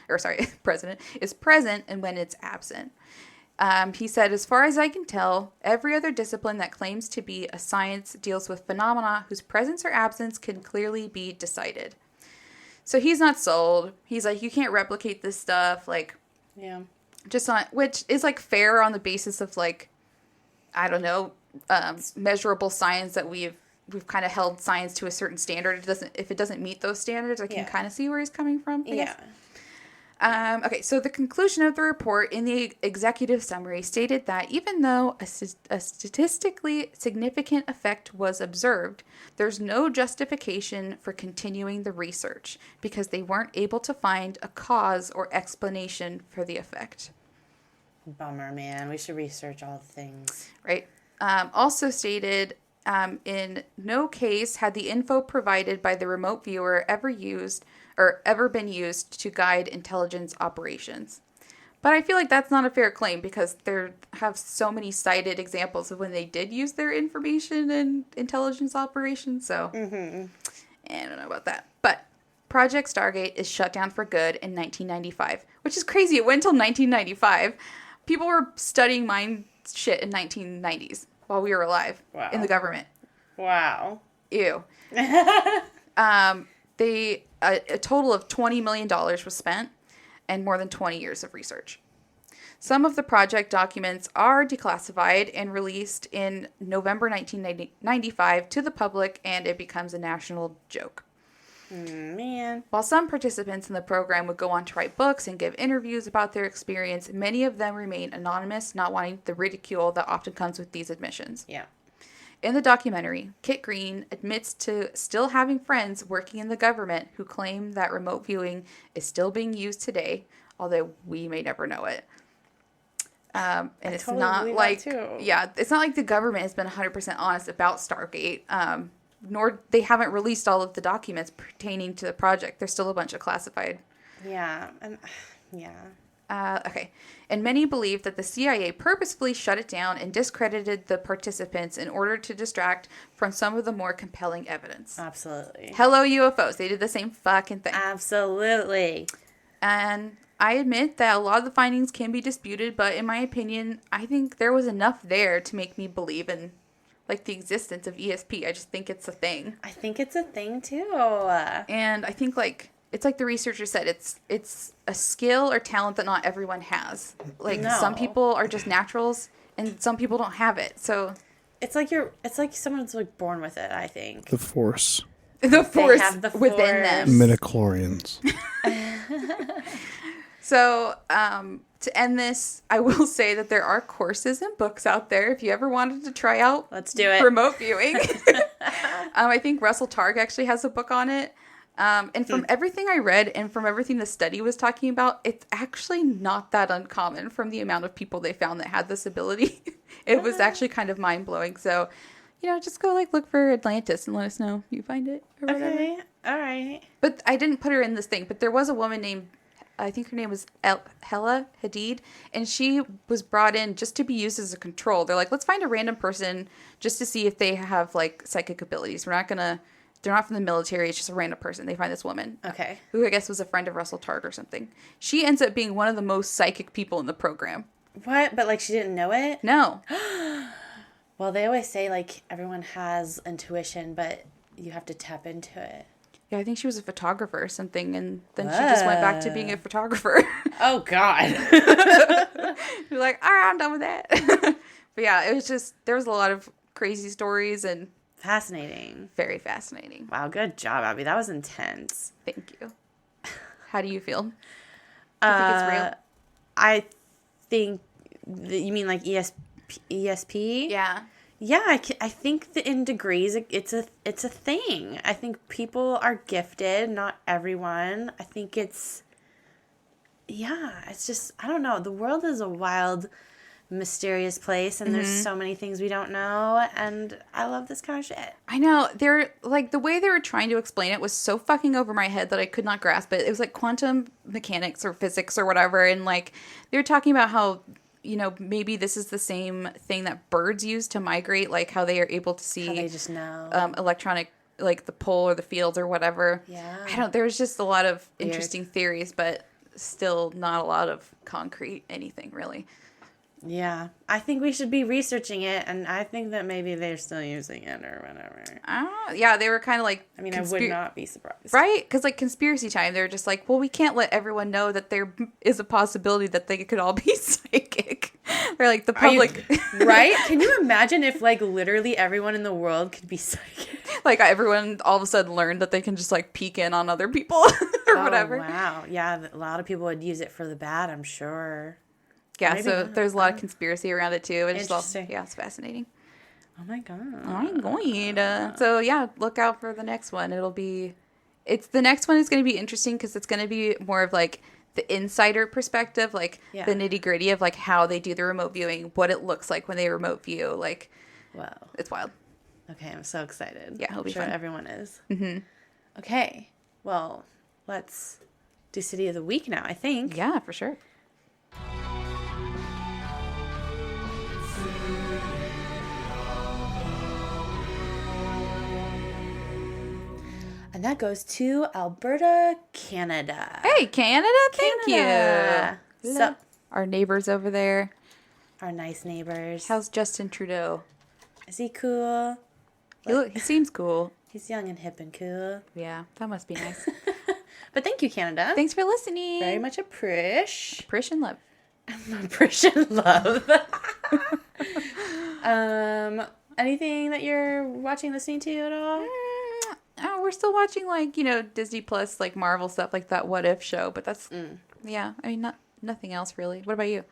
and when it's absent." He said, "As far as I can tell, every other discipline that claims to be a science deals with phenomena whose presence or absence can clearly be decided." So he's not sold. He's like, you can't replicate this stuff, like, Yeah. just on, which is like fair on the basis of like, I don't know, measurable science that we've kind of held science to a certain standard. If it doesn't meet those standards, I can kind of see where he's coming from. I guess. Okay, so the conclusion of the report in the executive summary stated that even though a statistically significant effect was observed, there's no justification for continuing the research because they weren't able to find a cause or explanation for the effect. Bummer, man. We should research all things. Right? Also stated In no case had the info provided by the remote viewer ever been used to guide intelligence operations. But I feel like that's not a fair claim because there have so many cited examples of when they did use their information in intelligence operations. So I don't know about that. But Project Stargate is shut down for good in 1995, which is crazy. It went until 1995. People were studying mind shit in 1990s while we were alive in the government. Wow. Ew. A total of $20 million was spent and more than 20 years of research. Some of the project documents are declassified and released in November 1995 to the public, and it becomes a national joke. Man. While some participants in the program would go on to write books and give interviews about their experience, many of them remain anonymous, not wanting the ridicule that often comes with these admissions. Yeah. In the documentary, Kit Green admits to still having friends working in the government who claim that remote viewing is still being used today, although we may never know it. And it's totally not believe like, that too. yeah, it's not like the government has been 100% honest about Stargate, nor they haven't released all of the documents pertaining to the project. There's still a bunch of classified. Yeah. And yeah. Okay. And many believe that the CIA purposefully shut it down and discredited the participants in order to distract from some of the more compelling evidence. Absolutely. Hello, UFOs. They did the same fucking thing. Absolutely. And I admit that a lot of the findings can be disputed, but in my opinion, I think there was enough there to make me believe in, like, the existence of ESP. I just think it's a thing. I think it's a thing, too. And I think, like, it's like the researcher said, it's a skill or talent that not everyone has. Like, some people are just naturals, and some people don't have it. So it's like someone's like born with it, I think. The Force. The Force have the within them. Midichlorians. So, to end this, I will say that there are courses and books out there if you ever wanted to try out. Let's do it. Remote viewing. I think Russell Targ actually has a book on it. And from everything I read and from everything the study was talking about, it's actually not that uncommon from the amount of people they found that had this ability. It was actually kind of mind-blowing. So, just go look for Atlantis and let us know if you find it or whatever. Okay. All right. But I didn't put her in this thing, but there was a woman named, I think her name was Hella Hadid, and she was brought in just to be used as a control. They're like, let's find a random person just to see if they have, like, psychic abilities. They're not from the military. It's just a random person. They find this woman. Okay. Who I guess was a friend of Russell Targ or something. She ends up being one of the most psychic people in the program. What? But, like, she didn't know it? No. Well, they always say, like, everyone has intuition, but you have to tap into it. Yeah, I think she was a photographer or something, and then she just went back to being a photographer. Oh, God. You're like, all right, I'm done with that. But yeah, it was just, there was a lot of crazy stories and Fascinating. very fascinating. Wow, good job, Abby. That was intense. Thank you. How do you feel? Do you think it's real? I think, you mean like ESP? Yeah. Yeah, I think that in degrees, it's a thing. I think people are gifted, not everyone. I think it's just, I don't know. The world is a wild, mysterious place, and there's so many things we don't know, and I love this kind of shit. I know. They're, like, the way they were trying to explain it was so fucking over my head that I could not grasp it. It was like quantum mechanics or physics or whatever, and, like, they were talking about how, maybe this is the same thing that birds use to migrate, like how they are able to see How they just know. electronic, like the pole or the fields or whatever. Yeah. There was just a lot of Weird. interesting theories, but still not a lot of concrete anything, really. Yeah. I think we should be researching it, and I think that maybe they're still using it or whatever. Yeah, they were kind of like... I mean, I would not be surprised. Right? Because, like, conspiracy time, they're just like, well, we can't let everyone know that there is a possibility that they could all be psychic. They're like, the public... Right? Can you imagine if, like, literally everyone in the world could be psychic? Like, everyone all of a sudden learned that they can just, like, peek in on other people or whatever. Wow. Yeah, a lot of people would use it for the bad, I'm sure. Yeah, Maybe so not. There's a lot of conspiracy around it, too. It's Interesting. It's fascinating. Oh, my God. I'm going to. So, yeah, look out for the next one. The next one is going to be interesting because it's going to be more of, like, the insider perspective, like, the nitty-gritty of, like, how they do the remote viewing, what it looks like when they remote view. Like, Wow. it's wild. Okay, I'm so excited. Yeah, it'll be I'm sure fun. everyone is. Mm-hmm. Okay, well, let's do City of the Week now, I think. Yeah, for sure. And that goes to Alberta, Canada. Hey, Canada, thank Canada. you. So, Our neighbors over there. our nice neighbors. How's Justin Trudeau? Is he cool? He seems cool. He's young and hip and cool. Yeah, that must be nice. But thank you, Canada. Thanks for listening. Very much appreciate. Appreciation love. Appreciate love. Anything that you're watching, listening to at all? Oh, we're still watching Disney Plus, Marvel stuff, like that What If show. But that's yeah. I mean, nothing else really. What about you?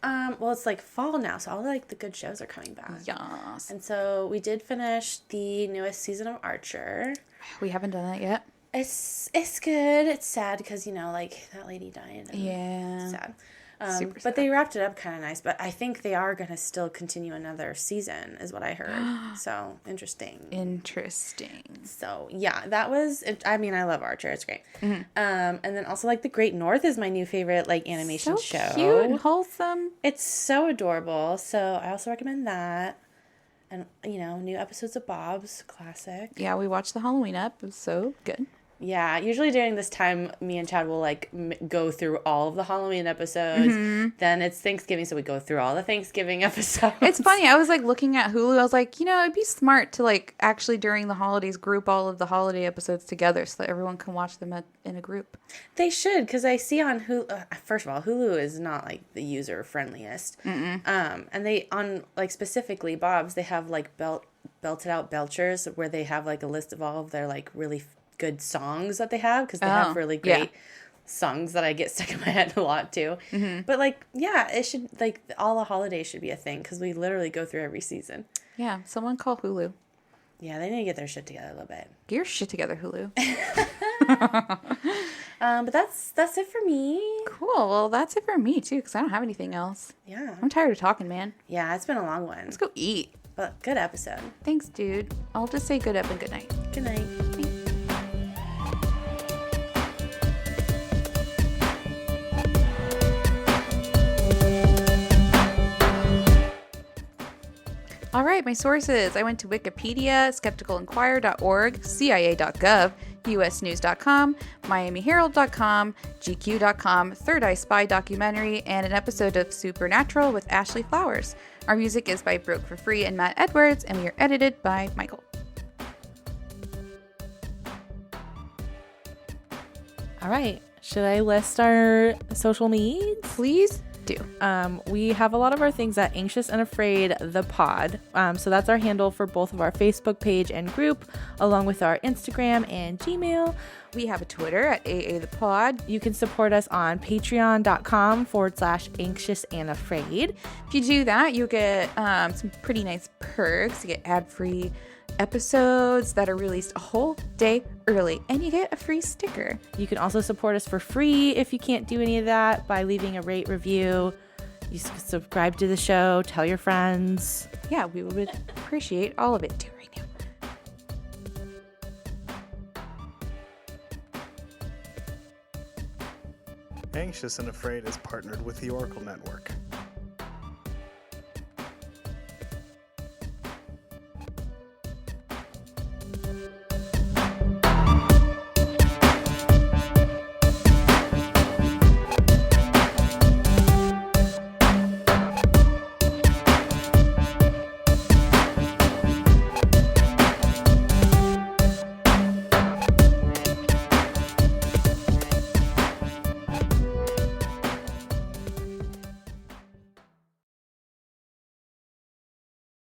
Well, it's fall now, so all the good shows are coming back. Yes. And so we did finish the newest season of Archer. We haven't done that yet. It's good. It's sad because that lady died. And Yeah. it's sad. Super But sad. they wrapped it up kind of nice. But I think they are going to still continue another season, is what I heard. So interesting. Interesting. So yeah, that was. I mean, I love Archer. It's great. Mm-hmm. And then also The Great North is my new favorite animation So show. cute and wholesome. It's so adorable. So I also recommend that. And new episodes of Bob's, classic. Yeah, we watched the Halloween up. It was so good. Yeah, usually during this time, me and Chad will go through all of the Halloween episodes. Then it's Thanksgiving, so we go through all the Thanksgiving episodes. It's funny. I was looking at Hulu. I was like, it'd be smart to actually during the holidays group all of the holiday episodes together so that everyone can watch them in a group. They should, because I see on Hulu. First of all, Hulu is not the user friendliest. And they specifically Bob's, they have belted out belchers where they have a list of all of their really good songs that they have, because they have really great songs that I get stuck in my head a lot too. But yeah, it should all the holidays should be a thing, because we literally go through every season. Yeah, someone call Hulu. Yeah, they need to get their shit together a little bit. Get your shit together, Hulu. But that's it for me. Cool. Well, that's it for me too, because I don't have anything else. Yeah. I'm tired of talking, man. Yeah, it's been a long one. Let's go eat. But good episode. Thanks, dude. I'll just say good up and good night. Good night. All right, my sources. I went to Wikipedia, skepticalinquirer.org, CIA.GOV, usnews.com, miamiherald.com, GQ.com, Third Eye Spy documentary, and an episode of Supernatural with Ashley Flowers. Our music is by Broke for Free and Matt Edwards, and we are edited by Michael. All right. Should I list our social medias? Please do. We have a lot of our things at Anxious and Afraid the Pod. So that's our handle for both of our Facebook page and group, along with our Instagram and Gmail. We have a Twitter at AA the Pod. You can support us on patreon.com/anxious and afraid. If you do that, you get some pretty nice perks. You get ad-free episodes that are released a whole day early, and you get a free sticker. You can also support us for free if you can't do any of that by leaving a rate review. You subscribe to the show, tell your friends. Yeah, we would appreciate all of it. Do it right now. Anxious and Afraid is partnered with the Oracle Network.